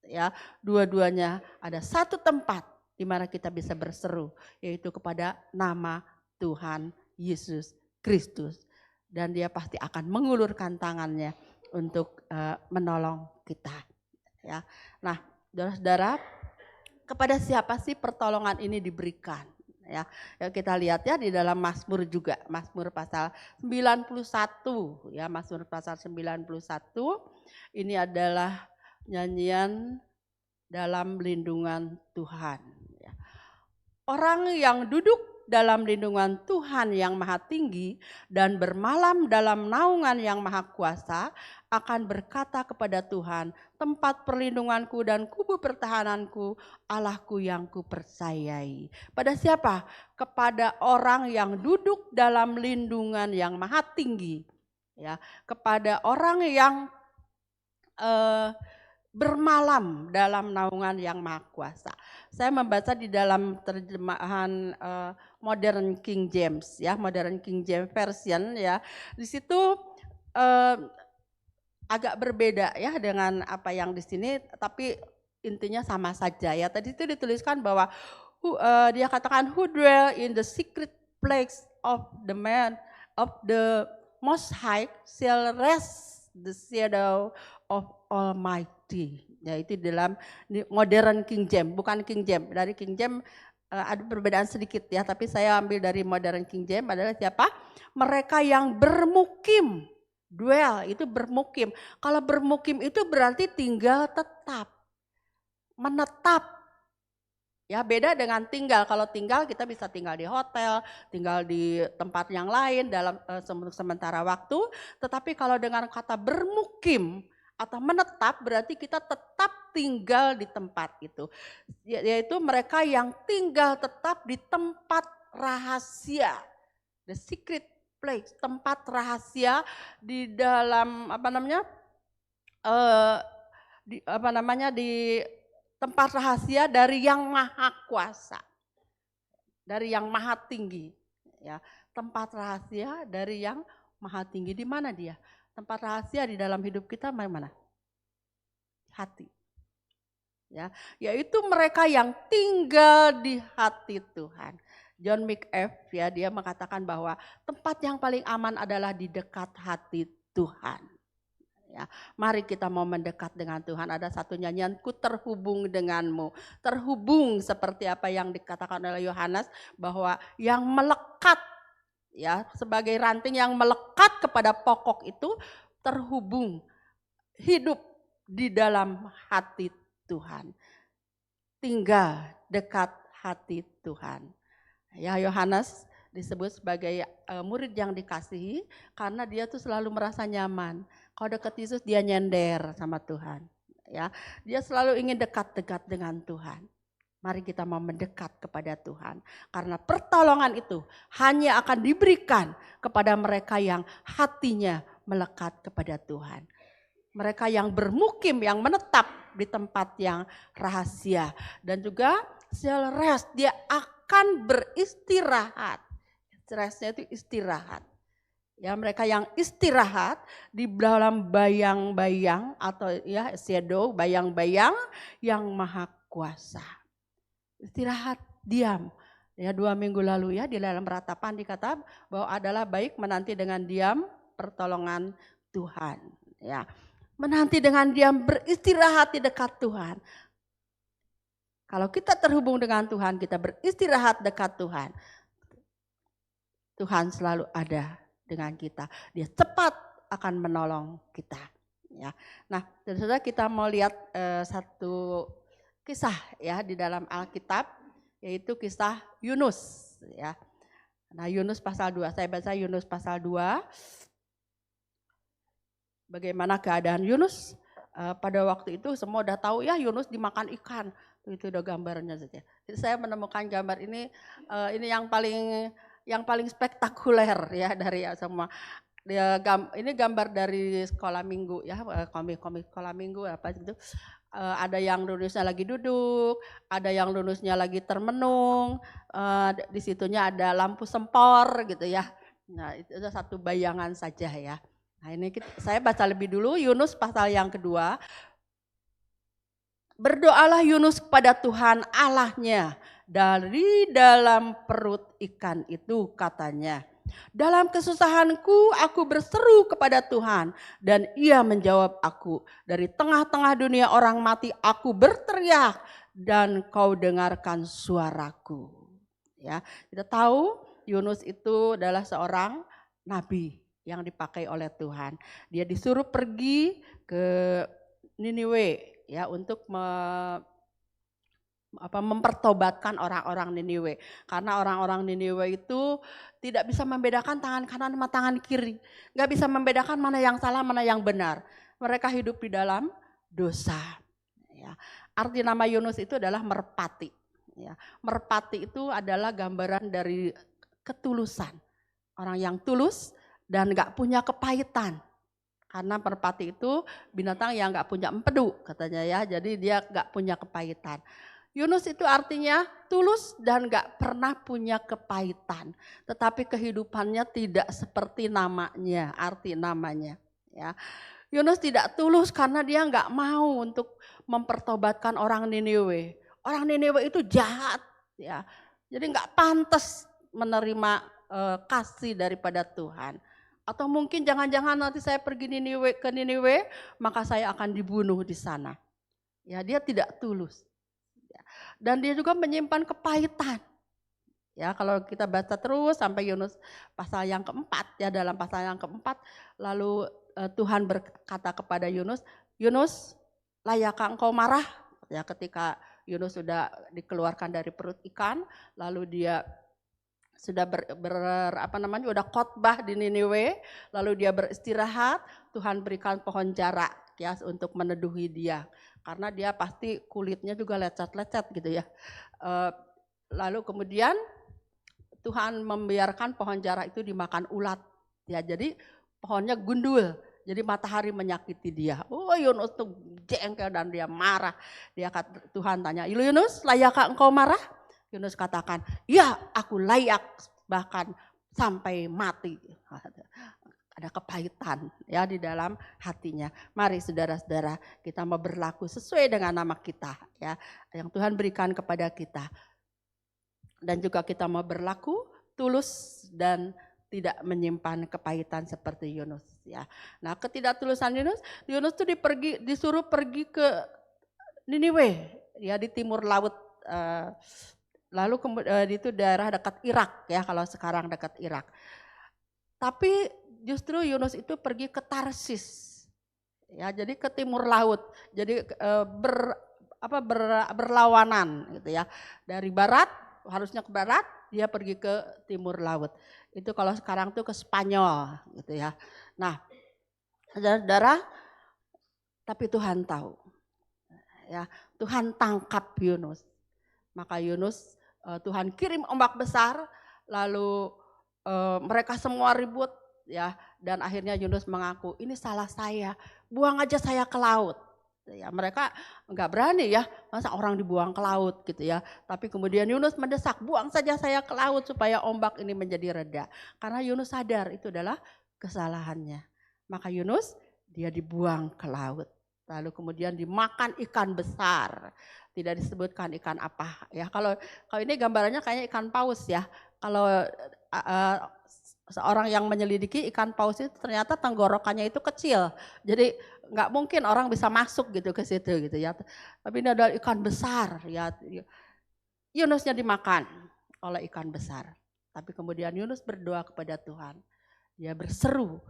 Ya, dua-duanya ada satu tempat di mana kita bisa berseru, yaitu kepada nama Tuhan Yesus Kristus. Dan Dia pasti akan mengulurkan tangannya untuk menolong kita. Ya, nah, saudara-saudara, kepada siapa sih pertolongan ini diberikan? Ya, kita lihat ya di dalam Mazmur juga, Mazmur pasal 91 ya, Mazmur pasal 91 ini adalah nyanyian dalam lindungan Tuhan. Ya. Orang yang duduk dalam lindungan Tuhan yang maha tinggi dan bermalam dalam naungan yang maha kuasa akan berkata kepada Tuhan, tempat perlindunganku dan kubu pertahananku, Allahku yang kupercayai. Pada siapa? Kepada orang yang duduk dalam lindungan yang maha tinggi. Ya, kepada orang yang bermalam dalam naungan yang maha kuasa. Saya membaca di dalam terjemahan Modern King James ya, Modern King James Version ya. Di situ agak berbeda ya dengan apa yang di sini, tapi intinya sama saja ya. Tadi itu dituliskan bahwa dia katakan who dwell in the secret place of the man of the Most High shall rest the shadow of Almighty. Ya, itu dalam Modern King James, bukan King James. Dari King James ada perbedaan sedikit ya, tapi saya ambil dari Modern King James adalah siapa? Mereka yang bermukim. Dwell itu bermukim. Kalau bermukim itu berarti tinggal tetap, menetap. Ya beda dengan tinggal. Kalau tinggal kita bisa tinggal di hotel, tinggal di tempat yang lain dalam sementara waktu. Tetapi kalau dengan kata bermukim atau menetap berarti kita tetap tinggal di tempat itu. Yaitu mereka yang tinggal tetap di tempat rahasia. The secret place, tempat rahasia di dalam di tempat rahasia dari yang maha kuasa, dari yang maha tinggi. Ya, tempat rahasia dari yang maha tinggi. Di mana dia? Tempat rahasia di dalam hidup kita mana? Hati. Ya, yaitu mereka yang tinggal di hati Tuhan. John McEff ya, dia mengatakan bahwa tempat yang paling aman adalah di dekat hati Tuhan. Ya, mari kita mau mendekat dengan Tuhan. Ada satu nyanyian, ku terhubung denganmu. Terhubung seperti apa yang dikatakan oleh Yohanes bahwa yang melekat ya sebagai ranting yang melekat kepada pokok itu terhubung, hidup di dalam hati Tuhan. Tinggal dekat hati Tuhan. Ya, Yohanes disebut sebagai murid yang dikasihi karena dia tuh selalu merasa nyaman. Kalau dekat Yesus dia nyender sama Tuhan. Ya, dia selalu ingin dekat-dekat dengan Tuhan. Mari kita mau mendekat kepada Tuhan. Karena pertolongan itu hanya akan diberikan kepada mereka yang hatinya melekat kepada Tuhan. Mereka yang bermukim, yang menetap di tempat yang rahasia. Dan juga rest, dia akan beristirahat. Restnya itu istirahat. Ya, mereka yang istirahat di dalam bayang-bayang atau ya shadow, bayang-bayang yang maha kuasa. Istirahat, diam. Ya 2 minggu lalu ya di dalam ratapan dikata bahwa adalah baik menanti dengan diam pertolongan Tuhan. Ya, menanti dengan diam beristirahat di dekat Tuhan. Kalau kita terhubung dengan Tuhan, kita beristirahat dekat Tuhan. Tuhan selalu ada dengan kita. Dia cepat akan menolong kita. Ya. Nah, saudara kita mau lihat satu kisah ya di dalam Alkitab, yaitu kisah Yunus. Ya. Nah, Yunus pasal 2, saya baca Yunus pasal 2. Bagaimana keadaan Yunus? Pada waktu itu semua udah tahu ya Yunus dimakan ikan. Itu udah gambarnya saja. Jadi saya menemukan gambar ini yang paling spektakuler ya dari semua. Ini gambar dari sekolah minggu ya, komik sekolah minggu apa gitu. Ada yang lulusnya lagi duduk, ada yang lulusnya lagi termenung, di situnya ada lampu sempor gitu ya. Nah itu satu bayangan saja ya. Nah ini saya baca lebih dulu Yunus pasal yang kedua. Berdoalah Yunus kepada Tuhan Allahnya dari dalam perut ikan itu katanya. Dalam kesusahanku aku berseru kepada Tuhan dan ia menjawab aku. Dari tengah-tengah dunia orang mati aku berteriak dan kau dengarkan suaraku. Ya, kita tahu Yunus itu adalah seorang nabi yang dipakai oleh Tuhan. Dia disuruh pergi ke Niniwe ya untuk mempertobatkan orang-orang Niniwe. Karena orang-orang Niniwe itu tidak bisa membedakan tangan kanan sama tangan kiri. Gak bisa membedakan mana yang salah, mana yang benar. Mereka hidup di dalam dosa. Ya. Arti nama Yunus itu adalah merpati. Ya. Merpati itu adalah gambaran dari ketulusan. Orang yang tulus dan gak punya kepahitan. Karena merpati itu binatang yang gak punya empedu katanya ya. Jadi dia gak punya kepahitan. Yunus itu artinya tulus dan gak pernah punya kepahitan. Tetapi kehidupannya tidak seperti namanya, arti namanya. Ya. Yunus tidak tulus karena dia gak mau untuk mempertobatkan orang Niniwe. Orang Niniwe itu jahat. Ya. Jadi gak pantas menerima kasih daripada Tuhan. Atau mungkin jangan-jangan nanti saya pergi ke Niniwe, maka saya akan dibunuh di sana. Ya, dia tidak tulus. Dan dia juga menyimpan kepahitan. Ya, kalau kita baca terus sampai Yunus pasal yang keempat, ya dalam pasal yang keempat, lalu Tuhan berkata kepada Yunus, Yunus, layakkah engkau marah? Ya, ketika Yunus sudah dikeluarkan dari perut ikan, lalu dia sudah udah khotbah di Niniwe, lalu dia beristirahat, Tuhan berikan pohon jarak ya untuk meneduhi dia, karena dia pasti kulitnya juga lecet-lecet gitu ya. Lalu kemudian Tuhan membiarkan pohon jarak itu dimakan ulat. Ya, jadi pohonnya gundul. Jadi matahari menyakiti dia. Oh, Yunus tuh jengkel dan dia marah. Tuhan tanya, Yunus, layakkah engkau marah? Yunus katakan, ya aku layak, bahkan sampai mati. Ada kepahitan ya di dalam hatinya. Mari saudara-saudara, kita mau berlaku sesuai dengan nama kita ya, yang Tuhan berikan kepada kita. Dan juga kita mau berlaku tulus dan tidak menyimpan kepahitan seperti Yunus ya. Nah, ketidaktulusan Yunus tuh disuruh pergi ke Niniwe ya, di timur laut. Lalu itu daerah dekat Irak ya, kalau sekarang dekat Irak. Tapi justru Yunus itu pergi ke Tarsis ya, jadi ke timur laut. Jadi berlawanan gitu ya. Dari barat harusnya ke barat, dia pergi ke timur laut. Itu kalau sekarang tuh ke Spanyol gitu ya. Nah, saudara, tapi Tuhan tahu. Ya, Tuhan tangkap Yunus. Maka Yunus Tuhan kirim ombak besar, lalu mereka semua ribut ya, dan akhirnya Yunus mengaku, ini salah saya, buang aja saya ke laut. Ya, mereka nggak berani ya, masa orang dibuang ke laut gitu ya. Tapi kemudian Yunus mendesak, buang saja saya ke laut supaya ombak ini menjadi reda. Karena Yunus sadar itu adalah kesalahannya. Maka Yunus dia dibuang ke laut. Lalu kemudian dimakan ikan besar. Tidak disebutkan ikan apa ya. Kalau ini gambarannya kayaknya ikan paus ya. Kalau seorang yang menyelidiki ikan paus itu ternyata tenggorokannya itu kecil. Jadi nggak mungkin orang bisa masuk gitu ke situ gitu ya. Tapi ini adalah ikan besar ya. Yunusnya dimakan oleh ikan besar. Tapi kemudian Yunus berdoa kepada Tuhan. Dia berseru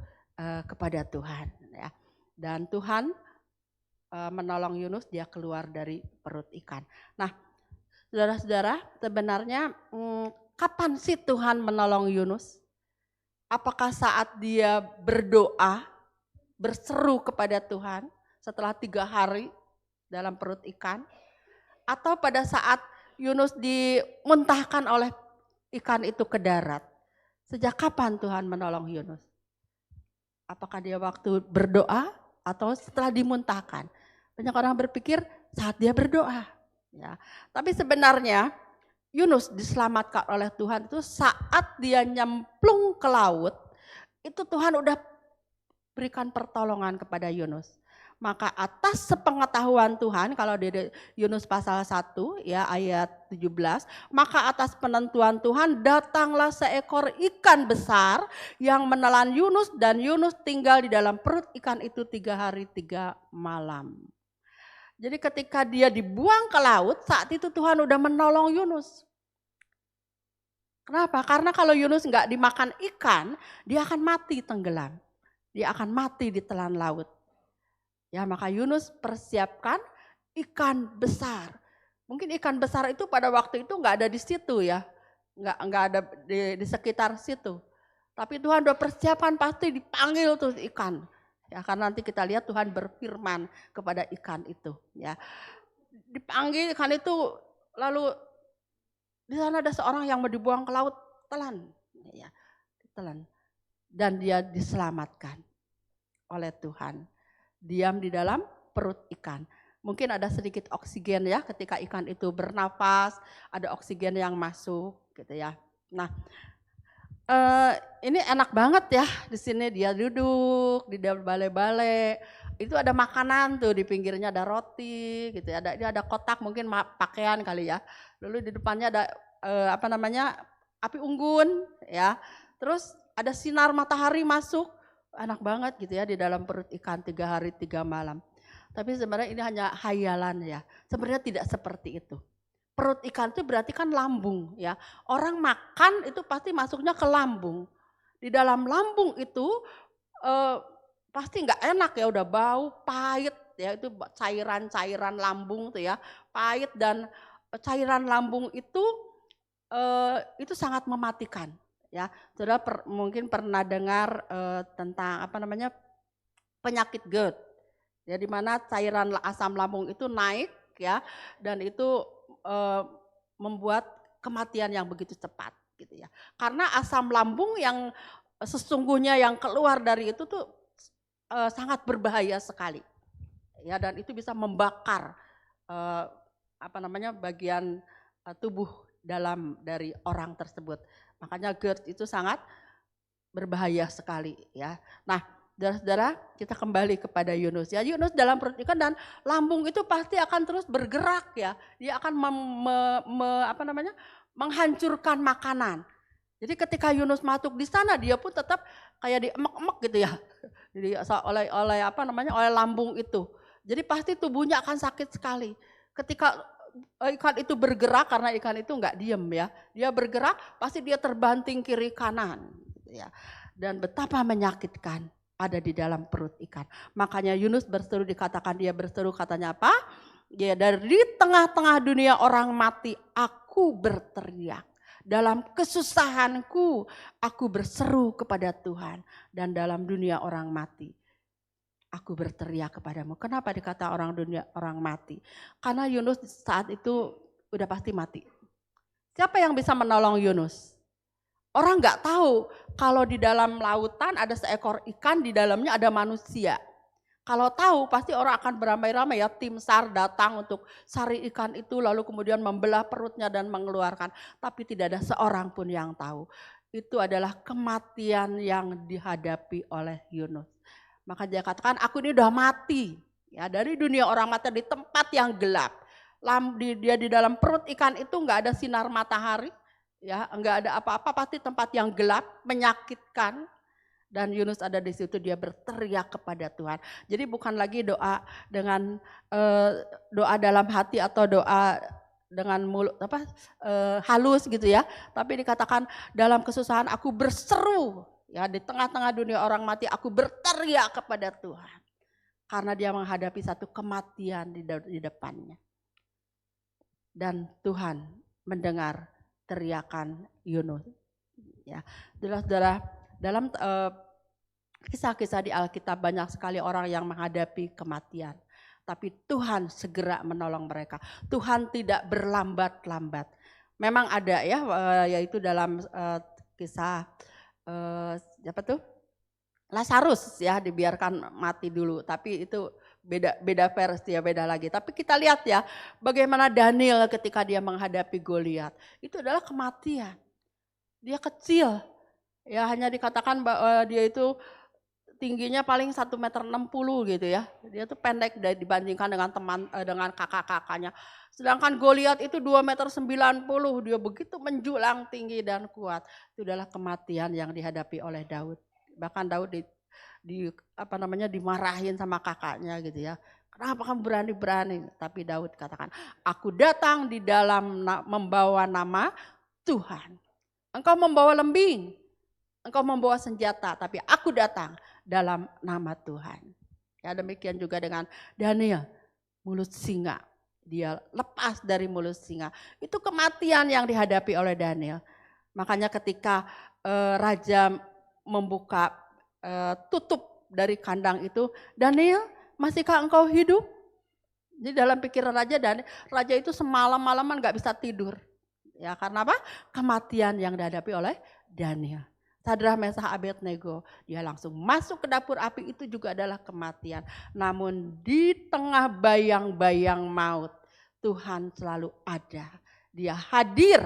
kepada Tuhan ya. Dan Tuhan menolong Yunus, dia keluar dari perut ikan. Nah, saudara-saudara, sebenarnya kapan sih Tuhan menolong Yunus? Apakah saat dia berdoa, berseru kepada Tuhan setelah 3 hari dalam perut ikan? Atau pada saat Yunus dimuntahkan oleh ikan itu ke darat? Sejak kapan Tuhan menolong Yunus? Apakah dia waktu berdoa atau setelah dimuntahkan? Banyak orang berpikir saat dia berdoa. Ya. Tapi sebenarnya Yunus diselamatkan oleh Tuhan itu saat dia nyemplung ke laut, itu Tuhan udah berikan pertolongan kepada Yunus. Maka atas sepengetahuan Tuhan, kalau di Yunus pasal 1 ya ayat 17, maka atas penentuan Tuhan datanglah seekor ikan besar yang menelan Yunus, dan Yunus tinggal di dalam perut ikan itu 3 hari 3 malam. Jadi ketika dia dibuang ke laut, saat itu Tuhan udah menolong Yunus. Kenapa? Karena kalau Yunus nggak dimakan ikan, dia akan mati tenggelam. Dia akan mati di telan laut. Ya, maka Yunus persiapkan ikan besar. Mungkin ikan besar itu pada waktu itu nggak ada di situ ya, nggak ada di sekitar situ. Tapi Tuhan udah persiapkan, pasti dipanggil tuh ikan. Ya, karena nanti kita lihat Tuhan berfirman kepada ikan itu. Ya, dipanggil ikan itu, lalu di sana ada seorang yang mau dibuang ke laut, telan, ya, ditelan, dan dia diselamatkan oleh Tuhan. Diam di dalam perut ikan. Mungkin ada sedikit oksigen ya ketika ikan itu bernafas, ada oksigen yang masuk gitu ya. Nah, ini enak banget ya, di sini dia duduk di balai-balai. Itu ada makanan tuh, di pinggirnya ada roti gitu ya. Ada kotak mungkin pakaian kali ya. Lalu di depannya ada api unggun ya. Terus ada sinar matahari masuk. Enak banget gitu ya di dalam perut ikan 3 hari 3 malam. Tapi sebenarnya ini hanya hayalan ya. Sebenarnya tidak seperti itu. perut ikan itu berarti kan lambung ya. Orang makan itu pasti masuknya ke lambung. Di dalam lambung itu pasti nggak enak ya, udah bau, pahit ya, itu cairan-cairan lambung tuh ya, pahit, dan cairan lambung itu sangat mematikan ya. Saudara mungkin pernah dengar tentang apa namanya penyakit GERD ya, di mana cairan asam lambung itu naik ya, dan itu membuat kematian yang begitu cepat gitu ya. Karena asam lambung yang sesungguhnya yang keluar dari itu tuh sangat berbahaya sekali ya, dan itu bisa membakar apa namanya bagian tubuh dalam dari orang tersebut. Makanya GERD itu sangat berbahaya sekali ya. Nah, saudara-saudara, kita kembali kepada Yunus ya. Yunus dalam perut ikan, dan lambung itu pasti akan terus bergerak ya. Dia akan menghancurkan makanan. Jadi ketika Yunus masuk di sana, dia pun tetap kayak diemek-emek gitu ya. Jadi oleh lambung itu. Jadi pasti tubuhnya akan sakit sekali. Ketika ikan itu bergerak, karena ikan itu enggak diem ya. Dia bergerak, pasti dia terbanting kiri kanan gitu ya. Dan betapa menyakitkan ada di dalam perut ikan. Makanya Yunus berseru, dikatakan dia berseru, katanya apa? Ya, dari tengah-tengah dunia orang mati aku berteriak. Dalam kesusahanku aku berseru kepada Tuhan, dan dalam dunia orang mati aku berteriak kepadamu. Kenapa dikata orang mati? Karena Yunus saat itu udah pasti mati. Siapa yang bisa menolong Yunus? Orang nggak tahu kalau di dalam lautan ada seekor ikan, di dalamnya ada manusia. Kalau tahu pasti orang akan beramai-ramai ya, tim SAR datang untuk cari ikan itu, lalu kemudian membelah perutnya dan mengeluarkan. Tapi tidak ada seorang pun yang tahu. Itu adalah kematian yang dihadapi oleh Yunus. Maka dia katakan, aku ini udah mati ya, dari dunia orang mati, di tempat yang gelap. Dia di dalam perut ikan itu nggak ada sinar matahari ya, nggak ada apa-apa, pasti tempat yang gelap, menyakitkan. Dan Yunus ada di situ, dia berteriak kepada Tuhan. Jadi bukan lagi doa dengan doa dalam hati atau doa dengan mulut halus gitu ya. Tapi dikatakan dalam kesusahan aku berseru ya, di tengah-tengah dunia orang mati aku berteriak kepada Tuhan. Karena dia menghadapi satu kematian di depannya. Dan Tuhan mendengar teriakan Yunus. Ya, saudara-saudara, dalam kisah-kisah di Alkitab banyak sekali orang yang menghadapi kematian. Tapi Tuhan segera menolong mereka. Tuhan tidak berlambat-lambat. Memang ada ya, yaitu dalam kisah siapa tuh? Lazarus ya, dibiarkan mati dulu. Tapi itu beda versi ya, beda lagi. Tapi kita lihat ya, bagaimana Daniel ketika dia menghadapi Goliat. Itu adalah kematian. Dia kecil. Ya, hanya dikatakan bahwa dia itu tingginya paling 1,60 meter gitu ya. Dia tuh pendek dibandingkan dengan kakak-kakaknya. Sedangkan Goliat itu 2,90 meter, dia begitu menjulang tinggi dan kuat. Itu adalah kematian yang dihadapi oleh Daud. Bahkan Daud dimarahin sama kakaknya gitu ya. Kenapa kamu berani-berani? Tapi Daud katakan, aku datang di dalam membawa nama Tuhan. Engkau membawa lembing, engkau membawa senjata, tapi aku datang dalam nama Tuhan. Ya, demikian juga dengan Daniel, mulut singa. Dia lepas dari mulut singa. Itu kematian yang dihadapi oleh Daniel. Makanya ketika raja membuka tutup dari kandang itu, Daniel, masihkah engkau hidup? Jadi dalam pikiran raja itu semalam-malaman gak bisa tidur. Ya, karena apa? Kematian yang dihadapi oleh Daniel. Sadrah, Mesah, Abednego, dia langsung masuk ke dapur api, itu juga adalah kematian. Namun di tengah bayang-bayang maut, Tuhan selalu ada. Dia hadir,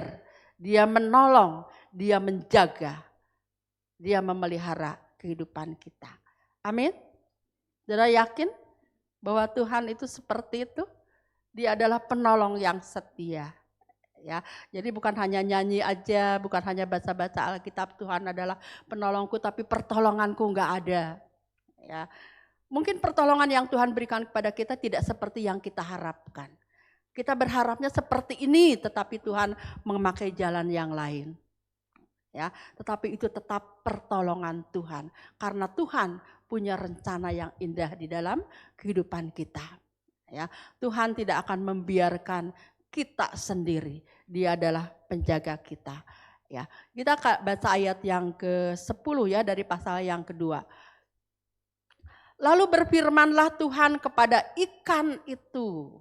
dia menolong, dia menjaga, dia memelihara kehidupan kita. Amin. Saudara yakin bahwa Tuhan itu seperti itu? Dia adalah penolong yang setia. Ya, jadi bukan hanya nyanyi aja, bukan hanya baca-baca Alkitab, Tuhan adalah penolongku, tapi pertolonganku enggak ada. Ya, mungkin pertolongan yang Tuhan berikan kepada kita tidak seperti yang kita harapkan. Kita berharapnya seperti ini, tetapi Tuhan memakai jalan yang lain. Ya, tetapi itu tetap pertolongan Tuhan. Karena Tuhan punya rencana yang indah di dalam kehidupan kita. Ya, Tuhan tidak akan membiarkan kita sendiri. Dia adalah penjaga kita. Ya, kita baca ayat yang ke-10 ya dari pasal yang kedua. Lalu berfirmanlah Tuhan kepada ikan itu.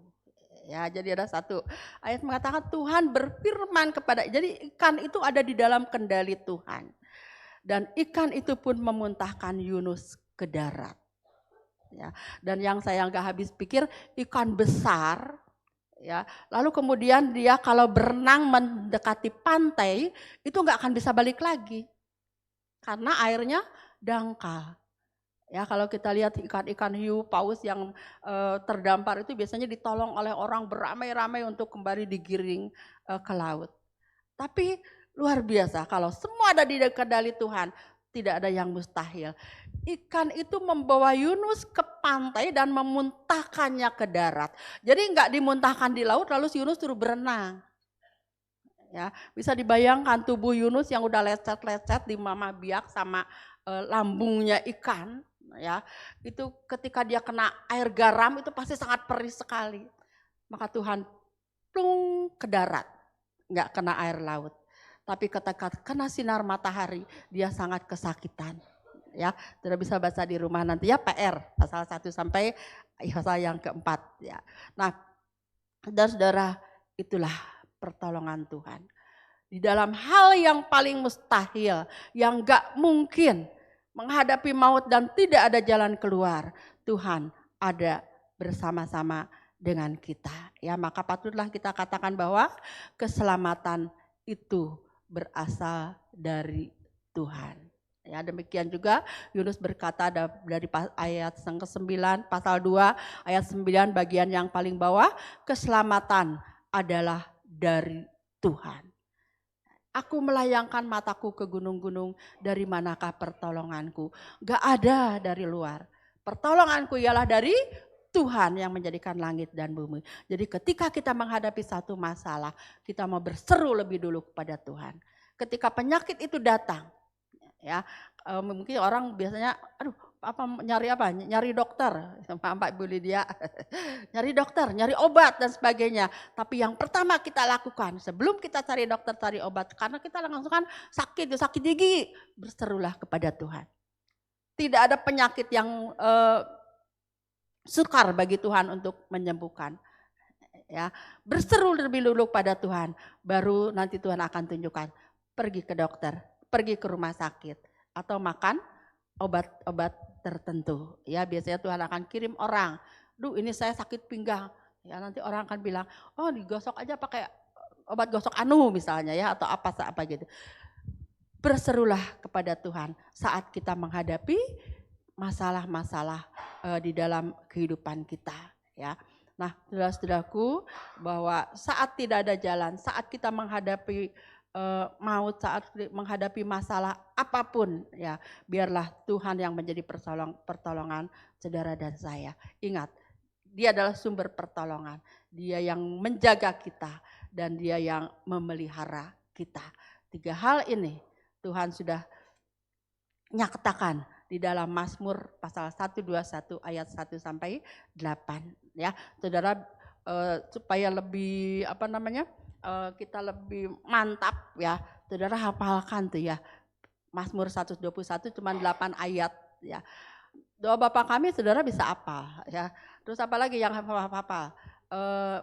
Ya, jadi ada satu ayat mengatakan Tuhan berfirman kepada, jadi ikan itu ada di dalam kendali Tuhan. Dan ikan itu pun memuntahkan Yunus ke darat. Ya, dan yang saya nggak habis pikir, ikan besar, ya, lalu kemudian dia kalau berenang mendekati pantai, itu nggak akan bisa balik lagi. Karena airnya dangkal. Ya, kalau kita lihat ikan-ikan hiu paus yang terdampar itu biasanya ditolong oleh orang beramai-ramai untuk kembali digiring ke laut. Tapi luar biasa kalau semua ada di kendali Tuhan, tidak ada yang mustahil. Ikan itu membawa Yunus ke pantai dan memuntahkannya ke darat. Jadi enggak dimuntahkan di laut lalu si Yunus suruh berenang. Ya, bisa dibayangkan tubuh Yunus yang udah lecet-lecet di mama biak sama lambungnya ikan. Ya, itu ketika dia kena air garam itu pasti sangat perih sekali. Maka Tuhan plung ke darat, nggak kena air laut. Tapi ketika kena sinar matahari, dia sangat kesakitan. Ya, tidak bisa baca di rumah nanti ya, PR pasal 1 sampai pasal yang keempat. Ya, nah, saudara-saudara, itulah pertolongan Tuhan. Di dalam hal yang paling mustahil, yang nggak mungkin, menghadapi maut dan tidak ada jalan keluar, Tuhan ada bersama-sama dengan kita. Ya, maka patutlah kita katakan bahwa keselamatan itu berasal dari Tuhan. Ya, demikian juga Yunus berkata dari ayat yang ke-9 pasal 2 ayat 9 bagian yang paling bawah, keselamatan adalah dari Tuhan. Aku melayangkan mataku ke gunung-gunung, dari manakah pertolonganku? Gak ada dari luar. Pertolonganku ialah dari Tuhan yang menjadikan langit dan bumi. Jadi ketika kita menghadapi satu masalah, kita mau berseru lebih dulu kepada Tuhan. Ketika penyakit itu datang, ya mungkin orang biasanya, nyari dokter, sama Mbak Ibu Lydia, nyari dokter, nyari obat dan sebagainya. Tapi yang pertama kita lakukan sebelum kita cari dokter, cari obat, karena kita langsung kan sakit gigi, berserulah kepada Tuhan. Tidak ada penyakit yang sukar bagi Tuhan untuk menyembuhkan. Ya, berseru lebih dulu pada Tuhan, baru nanti Tuhan akan tunjukkan. Pergi ke dokter, pergi ke rumah sakit, atau makan obat-obat tertentu. Ya, biasanya Tuhan akan kirim orang. Ini saya sakit pinggang. Ya, nanti orang akan bilang, oh digosok aja pakai obat gosok anu misalnya ya, atau apa gitu. Berserulah kepada Tuhan saat kita menghadapi masalah-masalah di dalam kehidupan kita. Ya, nah, saudara-saudaraku, bahwa saat tidak ada jalan, saat kita menghadapi maut, saat menghadapi masalah apapun, ya biarlah Tuhan yang menjadi pertolongan saudara dan saya. Ingat, Dia adalah sumber pertolongan, Dia yang menjaga kita dan Dia yang memelihara kita. 3 hal ini Tuhan sudah nyatakan di dalam Mazmur pasal 121 ayat 1 sampai 8. Ya, saudara, supaya lebih kita lebih mantap ya, saudara hafalkan tuh ya. Mazmur 121 cuma 8 ayat ya. Doa Bapa kami saudara bisa hafal ya. Terus apa lagi yang hafal?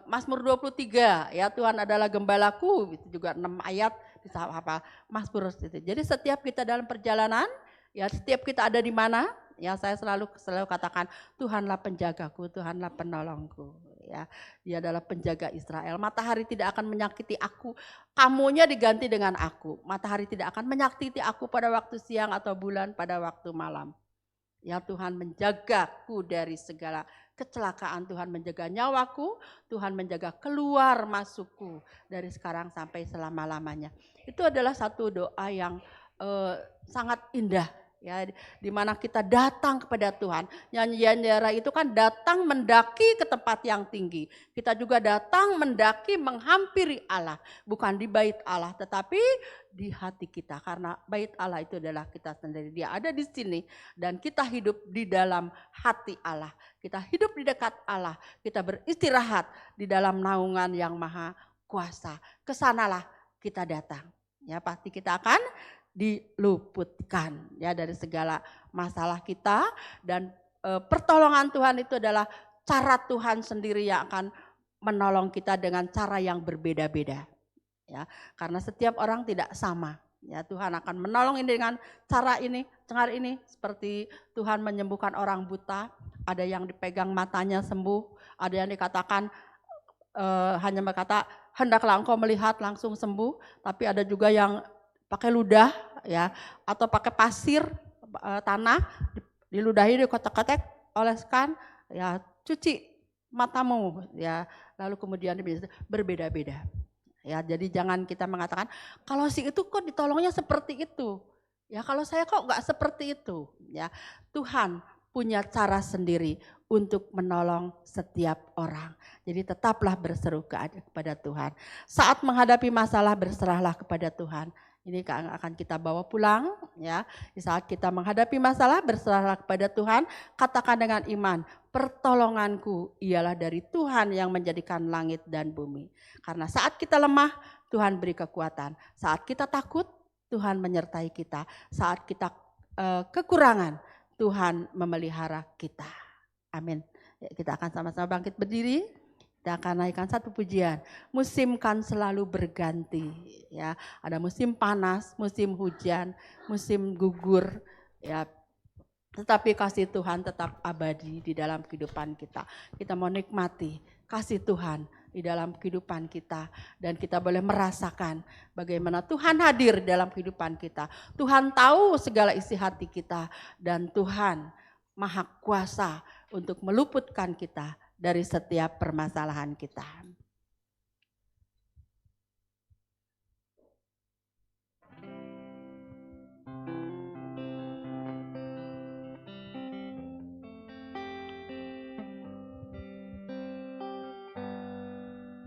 Mazmur 23 ya, Tuhan adalah gembalaku, itu juga 6 ayat bisa hafal. Mazmur itu. Jadi setiap kita dalam perjalanan ya, setiap kita ada di mana ya, saya selalu katakan Tuhanlah penjagaku, Tuhanlah penolongku. Ya, Dia adalah penjaga Israel. Matahari tidak akan menyakiti aku, kamunya diganti dengan aku. Matahari tidak akan menyakiti aku pada waktu siang atau bulan pada waktu malam. Ya, Tuhan menjagaku dari segala kecelakaan, Tuhan menjaga nyawaku, Tuhan menjaga keluar masukku dari sekarang sampai selama-lamanya. Itu adalah satu doa yang sangat indah ya, di mana kita datang kepada Tuhan. Nyanyian Jara itu kan datang mendaki ke tempat yang tinggi. Kita juga datang mendaki menghampiri Allah, bukan di bait Allah tetapi di hati kita, karena bait Allah itu adalah kita sendiri. Dia ada di sini dan kita hidup di dalam hati Allah. Kita hidup di dekat Allah, kita beristirahat di dalam naungan yang maha kuasa. Kesanalah kita datang. Ya, pasti kita akan diluputkan ya dari segala masalah kita, dan pertolongan Tuhan itu adalah cara Tuhan sendiri yang akan menolong kita dengan cara yang berbeda-beda ya, karena setiap orang tidak sama ya. Tuhan akan menolong ini dengan cara ini, cara ini, seperti Tuhan menyembuhkan orang buta, ada yang dipegang matanya sembuh, ada yang dikatakan hanya berkata hendaklah engkau melihat langsung sembuh, tapi ada juga yang pakai ludah ya, atau pakai pasir tanah diludahi, dikotek-kotek, oleskan ya, cuci matamu ya, lalu kemudian berbeda-beda ya. Jadi jangan kita mengatakan kalau si itu kok ditolongnya seperti itu ya, kalau saya kok enggak seperti itu ya. Tuhan punya cara sendiri untuk menolong setiap orang. Jadi tetaplah berseru kepada Tuhan. Saat menghadapi masalah berserahlah kepada Tuhan. Ini akan kita bawa pulang ya. Di saat kita menghadapi masalah berserahlah kepada Tuhan, katakan dengan iman, pertolonganku ialah dari Tuhan yang menjadikan langit dan bumi. Karena saat kita lemah, Tuhan beri kekuatan. Saat kita takut, Tuhan menyertai kita. Saat kita kekurangan, Tuhan memelihara kita. Amin. Ya, kita akan sama-sama bangkit berdiri. Kita akan naikkan satu pujian. Musim kan selalu berganti ya. Ada musim panas, musim hujan, musim gugur ya. Tetapi kasih Tuhan tetap abadi di dalam kehidupan kita. Kita mau nikmati kasih Tuhan di dalam kehidupan kita, dan kita boleh merasakan bagaimana Tuhan hadir dalam kehidupan kita. Tuhan tahu segala isi hati kita, dan Tuhan Maha Kuasa untuk meluputkan kita dari setiap permasalahan kita.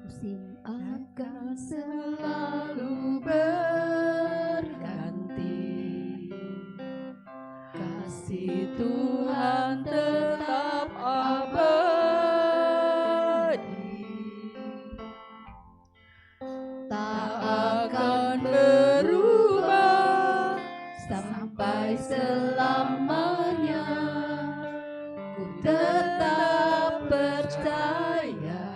Musim akan selalu berganti, kasih Tuhan tetap abadi, tak akan berubah sampai selamanya. Ku tetap percaya,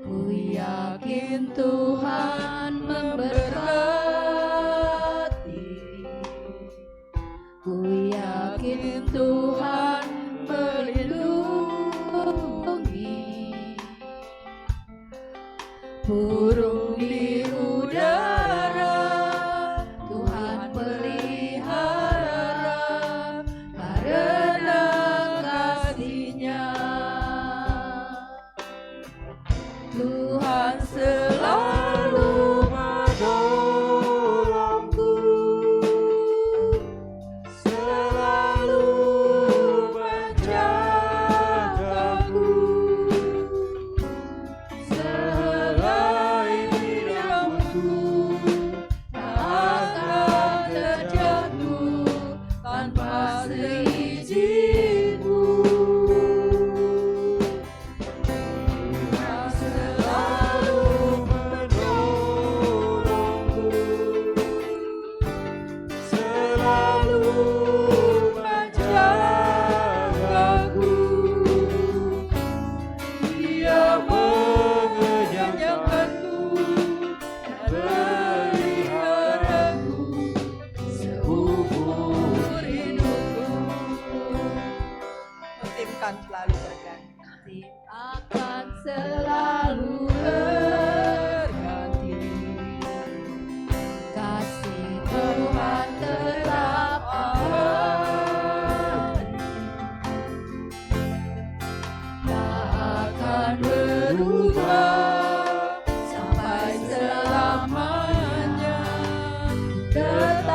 ku yakin Tuhan memberkati, ku yakin Tuhan melindungi. Burung di udara Tuhan pelihara karena kasih-Nya. Tuhan selalu menolongku, selalu menjagaku. Selain hidupku tak akan terjatuh tanpa seizinku. Tuhan selalu menolongku, selalu menjagaku. Dia mengenyangkanku dan meliharaku seumur hidupku. Musim kan selalu berganti. Akan selalu berganti, kasih Tuhan tetap abadi, tak akan berubah sampai selamanya. Tetap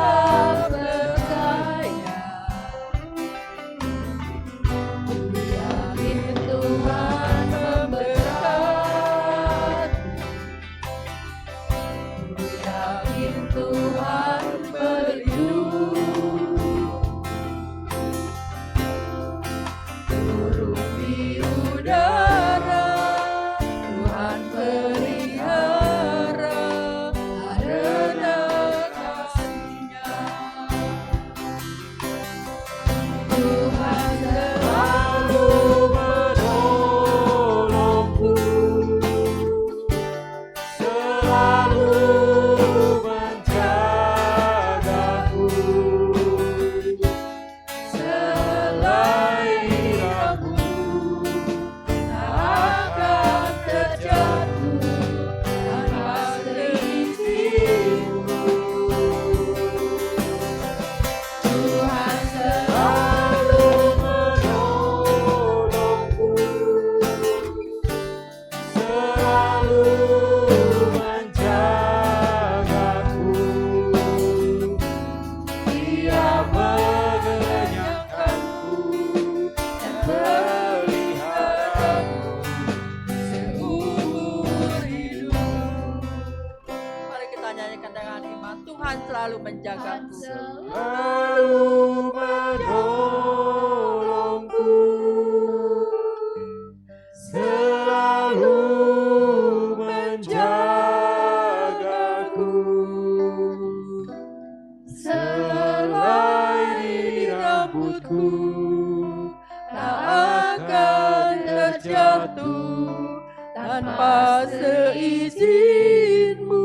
Tuhan selalu menolongku, selalu menjagaku. Selai di rambutku tak akan terjatuh tanpa seizinmu.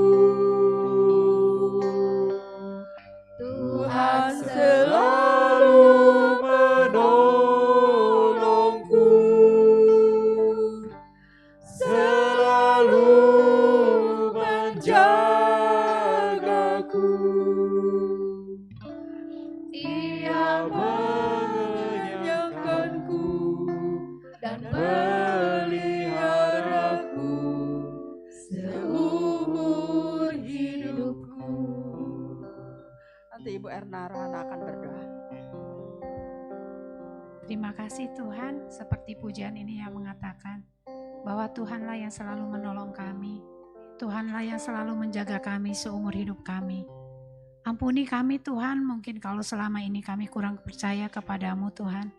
Tuhan selalu menolongku, selalu menjagaku. Ia mengenyangkanku dan meliharaku seumur hidupku. Nanti Ibu Erna Rohana akan berdoa. Terima kasih Tuhan, seperti pujian ini yang mengatakan bahwa Tuhanlah yang selalu menolong kami. Tuhanlah yang selalu menjaga kami seumur hidup kami. Ampuni kami Tuhan, mungkin kalau selama ini kami kurang percaya kepadamu Tuhan.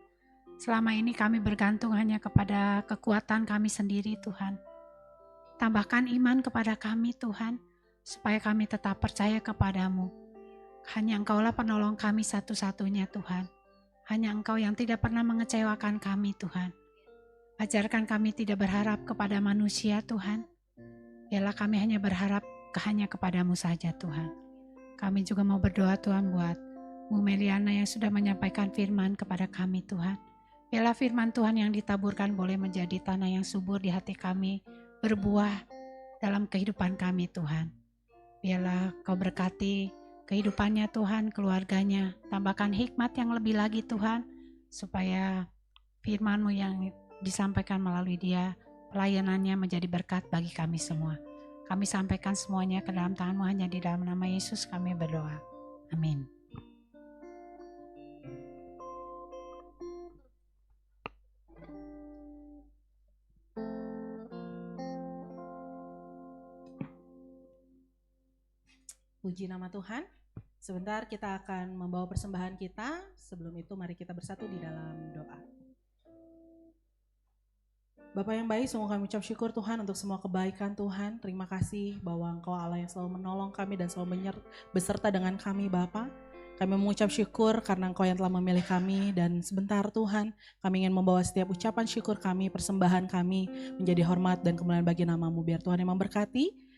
Selama ini kami bergantung hanya kepada kekuatan kami sendiri Tuhan. Tambahkan iman kepada kami Tuhan, supaya kami tetap percaya kepadamu. Hanya Engkaulah penolong kami satu-satunya Tuhan. Hanya Engkau yang tidak pernah mengecewakan kami Tuhan. Ajarkan kami tidak berharap kepada manusia Tuhan. Biarlah kami hanya berharap hanya kepadamu saja Tuhan. Kami juga mau berdoa Tuhan buat Bu Meliana yang sudah menyampaikan firman kepada kami Tuhan. Biarlah firman Tuhan yang ditaburkan boleh menjadi tanah yang subur di hati kami, berbuah dalam kehidupan kami Tuhan. Biarlah Kau berkati kehidupannya Tuhan, keluarganya, tambahkan hikmat yang lebih lagi Tuhan, supaya firman-Mu yang disampaikan melalui dia, pelayanannya menjadi berkat bagi kami semua. Kami sampaikan semuanya ke dalam tangan-Mu, hanya di dalam nama Yesus kami berdoa. Amin. Puji nama Tuhan. Sebentar kita akan membawa persembahan kita. Sebelum itu mari kita bersatu di dalam doa. Bapa yang baik, sungguh kami ucap syukur Tuhan untuk semua kebaikan Tuhan. Terima kasih bahwa Engkau Allah yang selalu menolong kami dan selalu beserta dengan kami Bapa. Kami mengucap syukur karena Engkau yang telah memilih kami, dan sebentar Tuhan kami ingin membawa setiap ucapan syukur kami, persembahan kami menjadi hormat dan kemuliaan bagi nama-Mu. Biar Tuhan yang memberkati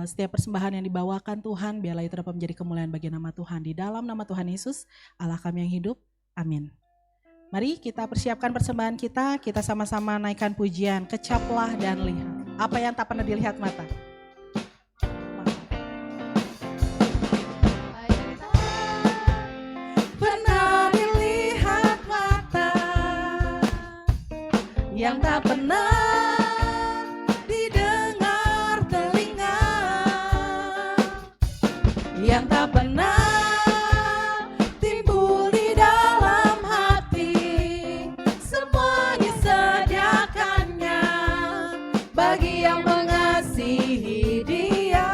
setiap persembahan yang dibawakan Tuhan, biarlah itu dapat menjadi kemuliaan bagi nama Tuhan. Di dalam nama Tuhan Yesus, Allah kami yang hidup. Amin. Mari kita persiapkan persembahan kita sama-sama naikkan pujian, kecaplah dan lihat. Apa yang tak pernah dilihat mata? Pernah dilihat mata, yang tak pernah didengar telinga, yang tak pernah timbul di dalam hati. Semua disediakannya bagi yang mengasihi Dia.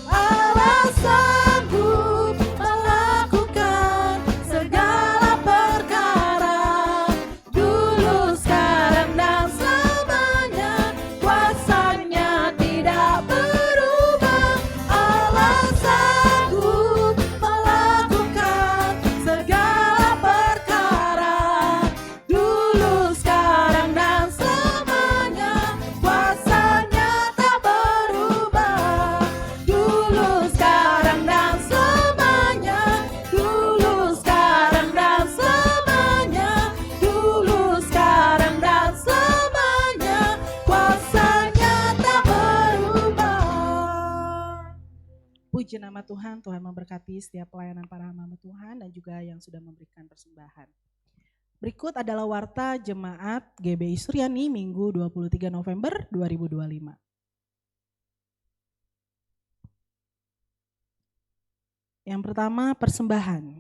Allah sanggup melakukan segala perkara, dulu, sekarang, dan selamanya. Kuasanya tidak berubah. Allah sanggup melakukan segala perkara, dulu, sekarang, dan selamanya. Kuasanya tak berubah. Dulu, sekarang, dan selamanya. Dulu, sekarang, dan selamanya. Dulu, sekarang, dan selamanya. Kuasanya tak berubah. Puji nama Tuhan. Tuhan memberkati setiap pelayanan para hamba Tuhan dan juga yang sudah memberikan persembahan. Berikut adalah warta Jemaat GBI Suryani Minggu 23 November 2025. Yang pertama, persembahan.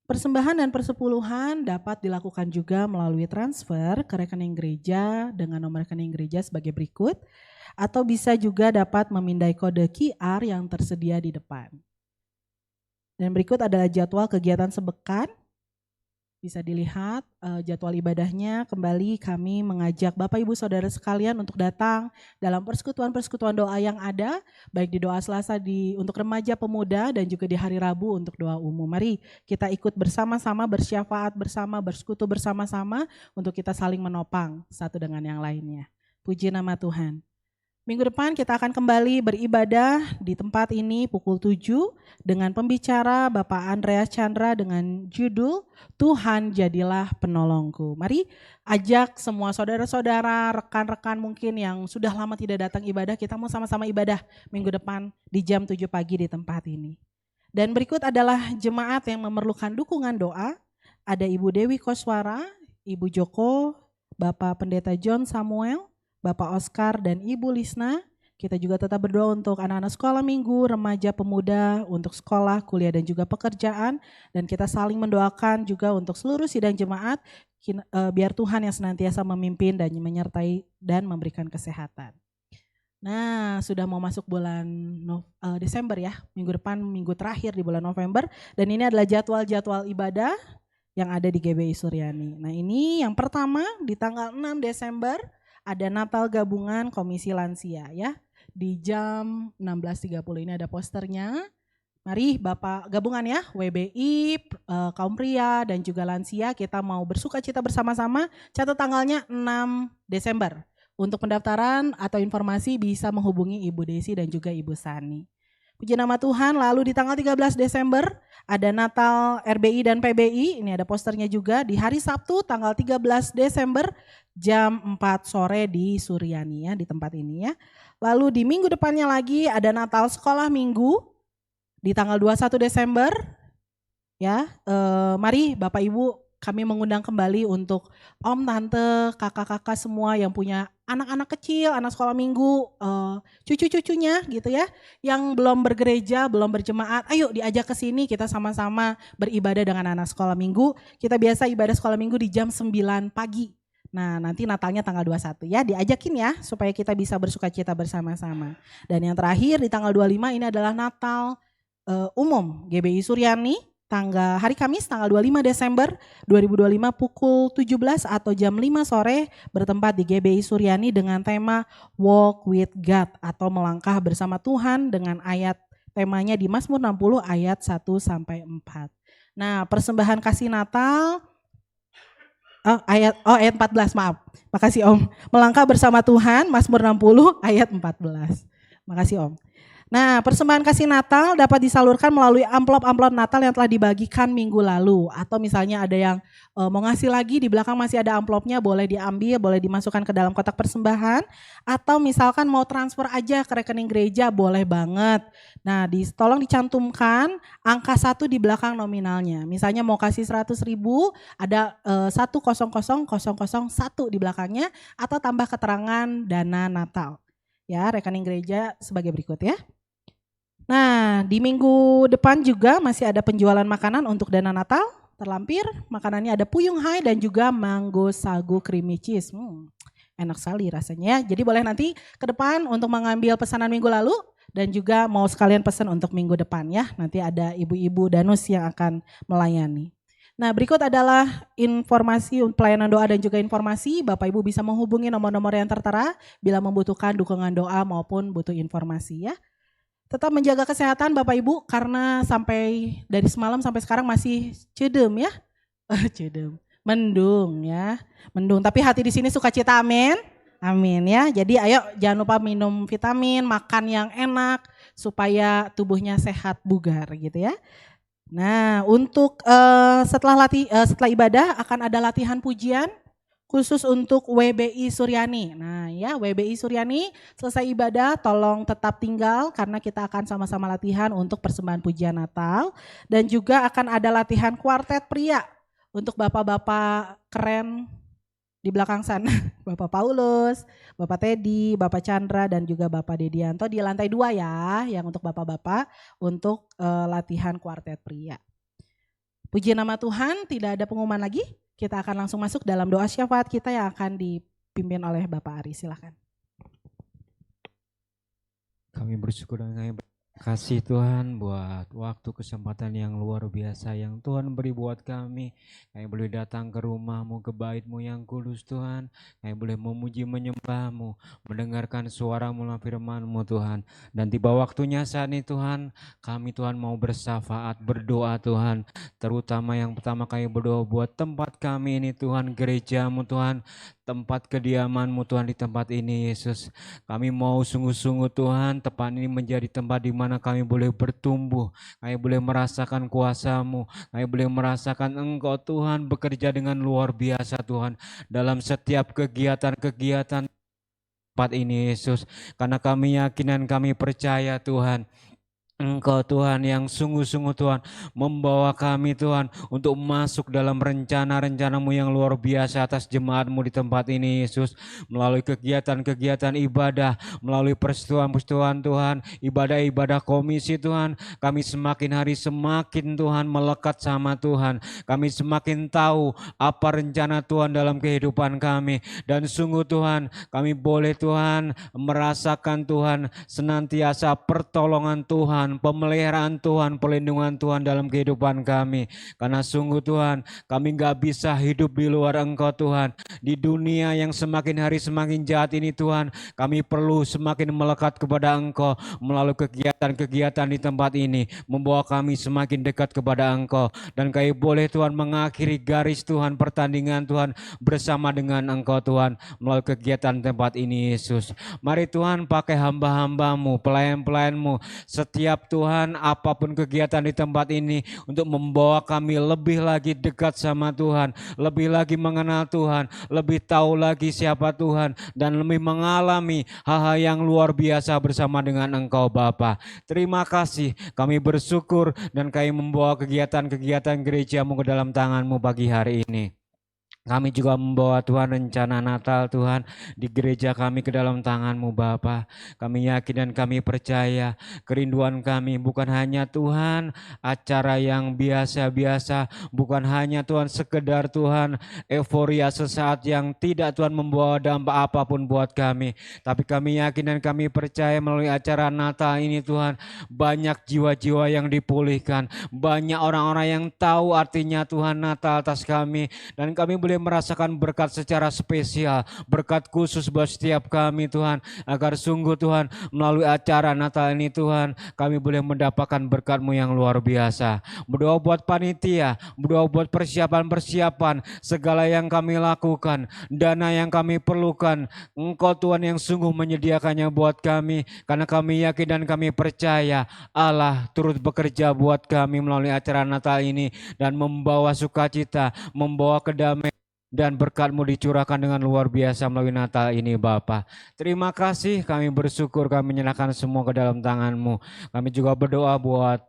Persembahan dan persepuluhan dapat dilakukan juga melalui transfer ke rekening gereja dengan nomor rekening gereja sebagai berikut, atau bisa juga dapat memindai kode QR yang tersedia di depan. Dan berikut adalah jadwal kegiatan sepekan. Bisa dilihat jadwal ibadahnya. Kembali kami mengajak Bapak Ibu Saudara sekalian untuk datang dalam persekutuan-persekutuan doa yang ada, baik di doa Selasa untuk remaja pemuda dan juga di hari Rabu untuk doa umum. Mari kita ikut bersama-sama, bersyafaat bersama, bersekutu bersama-sama untuk kita saling menopang satu dengan yang lainnya. Puji nama Tuhan. Minggu depan kita akan kembali beribadah di tempat ini pukul 7 dengan pembicara Bapak Andreas Chandra dengan judul Tuhan Jadilah Penolongku. Mari ajak semua saudara-saudara, rekan-rekan mungkin yang sudah lama tidak datang ibadah, kita mau sama-sama ibadah minggu depan di jam 7 pagi di tempat ini. Dan berikut adalah jemaat yang memerlukan dukungan doa. Ada Ibu Dewi Koswara, Ibu Joko, Bapak Pendeta John Samuel, Bapak Oscar dan Ibu Lisna. Kita juga tetap berdoa untuk anak-anak sekolah minggu, remaja pemuda, untuk sekolah, kuliah dan juga pekerjaan. Dan kita saling mendoakan juga untuk seluruh sidang jemaat, biar Tuhan yang senantiasa memimpin dan menyertai dan memberikan kesehatan. Nah, sudah mau masuk bulan Desember ya, minggu depan minggu terakhir di bulan November. Dan ini adalah jadwal-jadwal ibadah yang ada di GBI Suryani. Nah ini yang pertama di tanggal 6 Desember, ada Natal Gabungan Komisi Lansia ya. Di jam 16.30 ini ada posternya. Mari Bapak gabungan ya, WBI, kaum pria dan juga lansia, kita mau bersukacita bersama-sama. Catat tanggalnya 6 Desember. Untuk pendaftaran atau informasi bisa menghubungi Ibu Desi dan juga Ibu Sani. Puji nama Tuhan. Lalu di tanggal 13 Desember ada Natal RBI dan PBI. Ini ada posternya juga di hari Sabtu tanggal 13 Desember jam 4 sore di Suryani ya, di tempat ini ya. Lalu di minggu depannya lagi ada Natal Sekolah Minggu di tanggal 21 Desember ya. Mari Bapak Ibu kami mengundang kembali untuk om, tante, kakak-kakak semua yang punya anak-anak kecil, anak sekolah minggu, cucu-cucunya gitu ya, yang belum bergereja, belum berjemaat, ayo diajak ke sini kita sama-sama beribadah dengan anak sekolah minggu. Kita biasa ibadah sekolah minggu di jam 9 pagi. Nah nanti Natalnya tanggal 21 ya, diajakin ya supaya kita bisa bersukacita bersama-sama. Dan yang terakhir di tanggal 25 ini adalah Natal umum GBI Suryani. Hari Kamis tanggal 25 Desember 2025 pukul 17 atau jam 5 sore bertempat di GBI Suryani dengan tema Walk with God atau melangkah bersama Tuhan dengan temanya di Mazmur 60 ayat 1-4. Nah, persembahan kasih Natal ayat 14, maaf. Makasih Om. Melangkah bersama Tuhan Mazmur 60 ayat 14. Makasih Om. Nah, persembahan kasih Natal dapat disalurkan melalui amplop-amplop Natal yang telah dibagikan minggu lalu. Atau misalnya ada yang mau ngasih lagi, di belakang masih ada amplopnya, boleh diambil, boleh dimasukkan ke dalam kotak persembahan. Atau misalkan mau transfer aja ke rekening gereja, boleh banget. Nah, tolong dicantumkan angka 1 di belakang nominalnya. Misalnya mau kasih 100.000, ada 100.001 di belakangnya, atau tambah keterangan dana Natal. Ya, rekening gereja sebagai berikut ya. Nah, di minggu depan juga masih ada penjualan makanan untuk dana Natal. Terlampir, makanannya ada puyung hai dan juga mango sagu creamy cheese. Enak sekali rasanya. Jadi boleh nanti ke depan untuk mengambil pesanan minggu lalu dan juga mau sekalian pesan untuk minggu depan ya. Nanti ada ibu-ibu danus yang akan melayani. Nah, berikut adalah informasi pelayanan doa dan juga informasi. Bapak Ibu bisa menghubungi nomor-nomor yang tertera bila membutuhkan dukungan doa maupun butuh informasi ya. Tetap menjaga kesehatan Bapak Ibu karena sampai dari semalam sampai sekarang masih cedem ya. Cedem, mendung ya. Mendung, tapi hati di sini sukacita, amin. Amin ya. Jadi ayo jangan lupa minum vitamin, makan yang enak supaya tubuhnya sehat bugar gitu ya. Nah, untuk setelah ibadah akan ada latihan pujian khusus untuk WBI Suryani. Nah ya, WBI Suryani selesai ibadah tolong tetap tinggal karena kita akan sama-sama latihan untuk persembahan pujian Natal. Dan juga akan ada latihan kuartet pria untuk bapak-bapak keren di belakang sana. Bapak Paulus, Bapak Teddy, Bapak Chandra dan juga Bapak Dedianto di lantai 2 ya, yang untuk bapak-bapak untuk latihan kuartet pria. Puji nama Tuhan, tidak ada pengumuman lagi. Kita akan langsung masuk dalam doa syafaat kita yang akan dipimpin oleh Bapak Ari. Silakan. Kami bersyukur dan Kasih Tuhan buat waktu kesempatan yang luar biasa yang Tuhan beri buat kami. Kami boleh datang ke rumah-Mu, ke bait-Mu yang kudus Tuhan. Kami boleh memuji menyembah-Mu, mendengarkan suara-Mu dan firman-Mu Tuhan. Dan tiba waktunya saat ini Tuhan, kami Tuhan mau bersyafaat, berdoa Tuhan. Terutama yang pertama kami berdoa buat tempat kami ini Tuhan, gereja-Mu Tuhan. Tempat kediaman-Mu Tuhan di tempat ini Yesus. Kami mau sungguh-sungguh Tuhan tempat ini menjadi tempat di mana kami boleh bertumbuh. Kami boleh merasakan kuasa-Mu. Kami boleh merasakan Engkau Tuhan bekerja dengan luar biasa Tuhan. Dalam setiap kegiatan-kegiatan tempat ini Yesus. Karena kami yakin dan kami percaya Tuhan. Engkau Tuhan yang sungguh-sungguh Tuhan membawa kami Tuhan untuk masuk dalam rencana-rencana-Mu yang luar biasa atas jemaat-Mu di tempat ini Yesus. Melalui kegiatan-kegiatan ibadah, melalui persetujuan Tuhan, ibadah-ibadah komisi Tuhan, kami semakin hari semakin Tuhan melekat sama Tuhan. Kami semakin tahu apa rencana Tuhan dalam kehidupan kami. Dan sungguh Tuhan kami boleh Tuhan merasakan Tuhan senantiasa pertolongan Tuhan, pemeliharaan Tuhan, perlindungan Tuhan dalam kehidupan kami. Karena sungguh Tuhan, kami gak bisa hidup di luar Engkau Tuhan. Di dunia yang semakin hari semakin jahat ini Tuhan, kami perlu semakin melekat kepada Engkau melalui kegiatan-kegiatan di tempat ini, membawa kami semakin dekat kepada Engkau. Dan kami boleh Tuhan mengakhiri garis Tuhan, pertandingan Tuhan bersama dengan Engkau Tuhan melalui kegiatan tempat ini Yesus. Mari Tuhan pakai hamba-hamba-Mu, pelayan-pelayan-Mu, setiap Tuhan apapun kegiatan di tempat ini untuk membawa kami lebih lagi dekat sama Tuhan, lebih lagi mengenal Tuhan, lebih tahu lagi siapa Tuhan, dan lebih mengalami hal-hal yang luar biasa bersama dengan Engkau Bapa. Terima kasih, kami bersyukur dan kami membawa kegiatan-kegiatan gereja-Mu ke dalam tangan-Mu pagi hari ini. Kami juga membawa Tuhan rencana Natal Tuhan di gereja kami ke dalam tangan-Mu Bapa. Kami yakin dan kami percaya kerinduan kami bukan hanya Tuhan acara yang biasa-biasa, bukan hanya Tuhan sekedar Tuhan euforia sesaat yang tidak Tuhan membawa dampak apapun buat kami. Tapi kami yakin dan kami percaya melalui acara Natal ini Tuhan, banyak jiwa-jiwa yang dipulihkan, banyak orang-orang yang tahu artinya Tuhan Natal atas kami, dan kami boleh merasakan berkat secara spesial, berkat khusus buat setiap kami Tuhan, agar sungguh Tuhan melalui acara Natal ini Tuhan, kami boleh mendapatkan berkat-Mu yang luar biasa. Berdoa buat panitia, berdoa buat persiapan-persiapan, segala yang kami lakukan, dana yang kami perlukan, Engkau Tuhan yang sungguh menyediakannya buat kami, karena kami yakin dan kami percaya Allah turut bekerja buat kami melalui acara Natal ini dan membawa sukacita, membawa kedamaian, dan berkat-Mu dicurahkan dengan luar biasa melalui Natal ini Bapa. Terima kasih, kami bersyukur, kami menyerahkan semua ke dalam tangan-Mu. Kami juga berdoa buat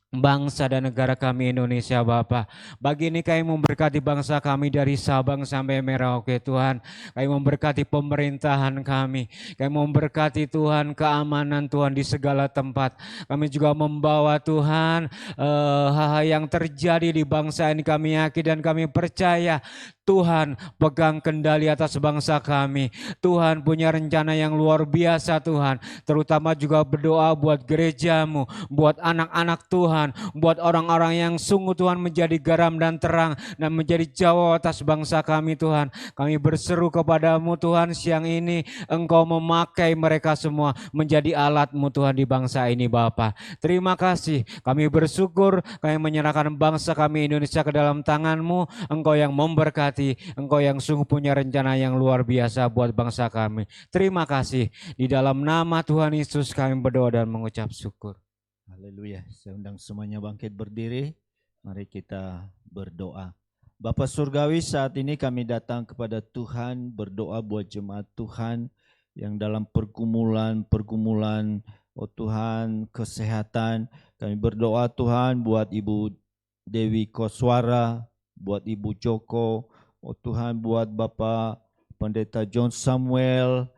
bangsa dan negara kami Indonesia Bapa. Bagi ini kami memberkati bangsa kami dari Sabang sampai Merauke Tuhan. Kami memberkati pemerintahan kami. Kami memberkati Tuhan keamanan Tuhan di segala tempat. Kami juga membawa Tuhan hal-hal yang terjadi di bangsa ini, kami yakin dan kami percaya Tuhan pegang kendali atas bangsa kami. Tuhan punya rencana yang luar biasa Tuhan. Terutama juga berdoa buat gereja-Mu, buat anak-anak Tuhan, buat orang-orang yang sungguh Tuhan menjadi garam dan terang dan menjadi jawab atas bangsa kami Tuhan. Kami berseru kepada-Mu Tuhan siang ini, Engkau memakai mereka semua menjadi alat-Mu Tuhan di bangsa ini Bapa. Terima kasih, kami bersyukur, kami menyerahkan bangsa kami Indonesia ke dalam tangan-Mu. Engkau yang memberkati, Engkau yang sungguh punya rencana yang luar biasa buat bangsa kami. Terima kasih, di dalam nama Tuhan Yesus kami berdoa dan mengucap syukur. Haleluya. Saya undang semuanya bangkit berdiri. Mari kita berdoa. Bapa Surgawi, saat ini kami datang kepada Tuhan berdoa buat jemaat Tuhan yang dalam pergumulan, oh Tuhan, kesehatan. Kami berdoa Tuhan buat Ibu Dewi Koswara, buat Ibu Joko, oh Tuhan, buat Bapak Pendeta John Samuel,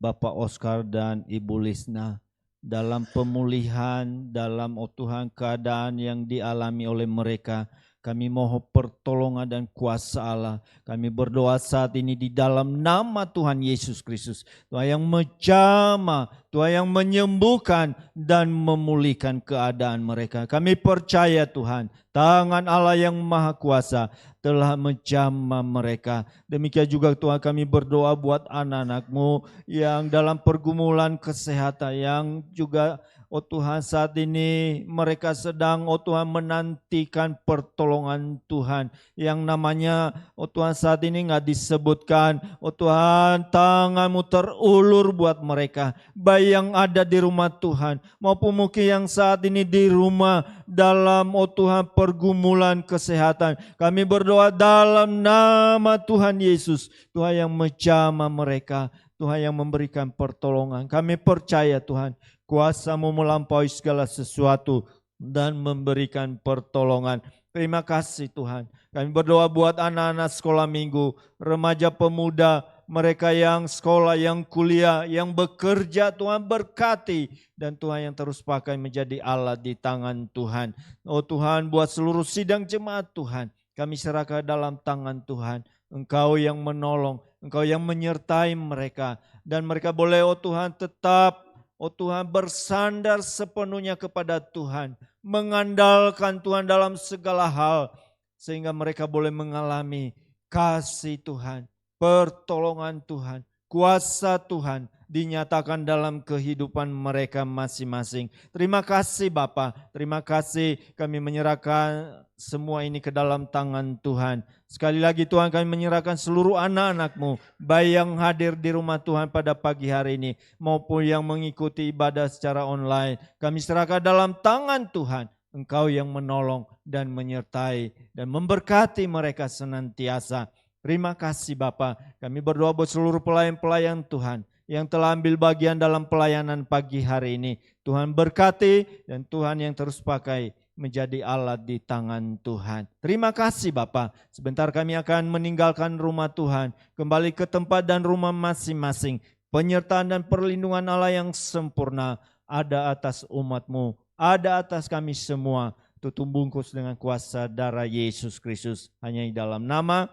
Bapak Oscar dan Ibu Lisna. Dalam pemulihan, dalam oh Tuhan keadaan yang dialami oleh mereka, Kami mohon pertolongan dan kuasa Allah. Kami berdoa saat ini di dalam nama Tuhan Yesus Kristus. Tuhan yang menjamah, Tuhan yang menyembuhkan dan memulihkan keadaan mereka. Kami percaya Tuhan, tangan Allah yang Maha Kuasa telah menjamah mereka. Demikian juga Tuhan, kami berdoa buat anak-anak-Mu yang dalam pergumulan kesehatan, yang juga Tuhan saat ini mereka sedang Tuhan menantikan pertolongan Tuhan, yang namanya Tuhan saat ini nggak disebutkan. Tuhan, tangan-Mu terulur buat mereka, baik yang ada di rumah Tuhan maupun mungkin yang saat ini di rumah dalam Tuhan pergumulan kesehatan. Kami berdoa dalam nama Tuhan Yesus, Tuhan yang menjamah mereka, Tuhan yang memberikan pertolongan. Kami percaya Tuhan, kuasa-Mu melampaui segala sesuatu dan memberikan pertolongan. Terima kasih Tuhan. Kami berdoa buat anak-anak sekolah minggu, remaja pemuda, mereka yang sekolah, yang kuliah, yang bekerja, Tuhan berkati. Dan Tuhan yang terus pakai menjadi alat di tangan Tuhan. Oh Tuhan, buat seluruh sidang jemaat Tuhan, kami serahkan dalam tangan Tuhan. Engkau yang menolong, Engkau yang menyertai mereka. Dan mereka boleh Tuhan tetap Tuhan bersandar sepenuhnya kepada Tuhan, mengandalkan Tuhan dalam segala hal, sehingga mereka boleh mengalami kasih Tuhan, pertolongan Tuhan, kuasa Tuhan dinyatakan dalam kehidupan mereka masing-masing. Terima kasih Bapa, terima kasih, kami menyerahkan semua ini ke dalam tangan Tuhan. Sekali lagi Tuhan, kami menyerahkan seluruh anak-anak-Mu, baik yang hadir di rumah Tuhan pada pagi hari ini maupun yang mengikuti ibadah secara online. Kami serahkan dalam tangan Tuhan. Engkau yang menolong dan menyertai dan memberkati mereka senantiasa. Terima kasih Bapa. Kami berdoa buat seluruh pelayan-pelayan Tuhan yang telah ambil bagian dalam pelayanan pagi hari ini. Tuhan berkati dan Tuhan yang terus pakai menjadi alat di tangan Tuhan. Terima kasih Bapa. Sebentar kami akan meninggalkan rumah Tuhan, kembali ke tempat dan rumah masing-masing. Penyertaan dan perlindungan Allah yang sempurna ada atas umat-Mu, ada atas kami semua. Tutup bungkus dengan kuasa darah Yesus Kristus. Hanya di dalam nama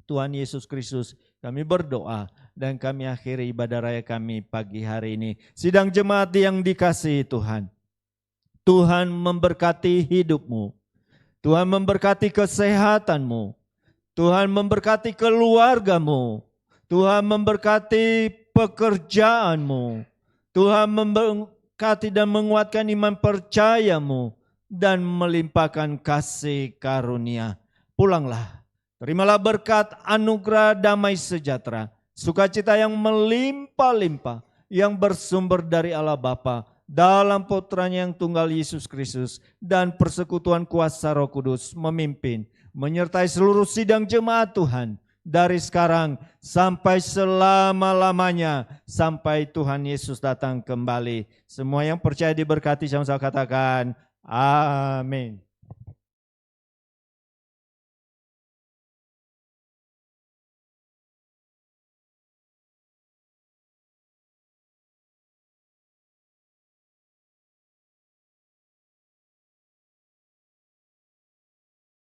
Tuhan Yesus Kristus kami berdoa dan kami akhiri ibadah raya kami pagi hari ini. Sidang jemaat yang dikasihi Tuhan, Tuhan memberkati hidupmu, Tuhan memberkati kesehatanmu, Tuhan memberkati keluargamu, Tuhan memberkati pekerjaanmu, Tuhan memberkati dan menguatkan iman percayamu dan melimpahkan kasih karunia. Pulanglah, terimalah berkat anugerah damai sejahtera, sukacita yang melimpah-limpah, yang bersumber dari Allah Bapa, dalam Putranya yang tunggal Yesus Kristus, dan persekutuan kuasa Roh Kudus memimpin, menyertai seluruh sidang jemaat Tuhan, dari sekarang sampai selama-lamanya, sampai Tuhan Yesus datang kembali. Semua yang percaya diberkati, sama-sama katakan, amin.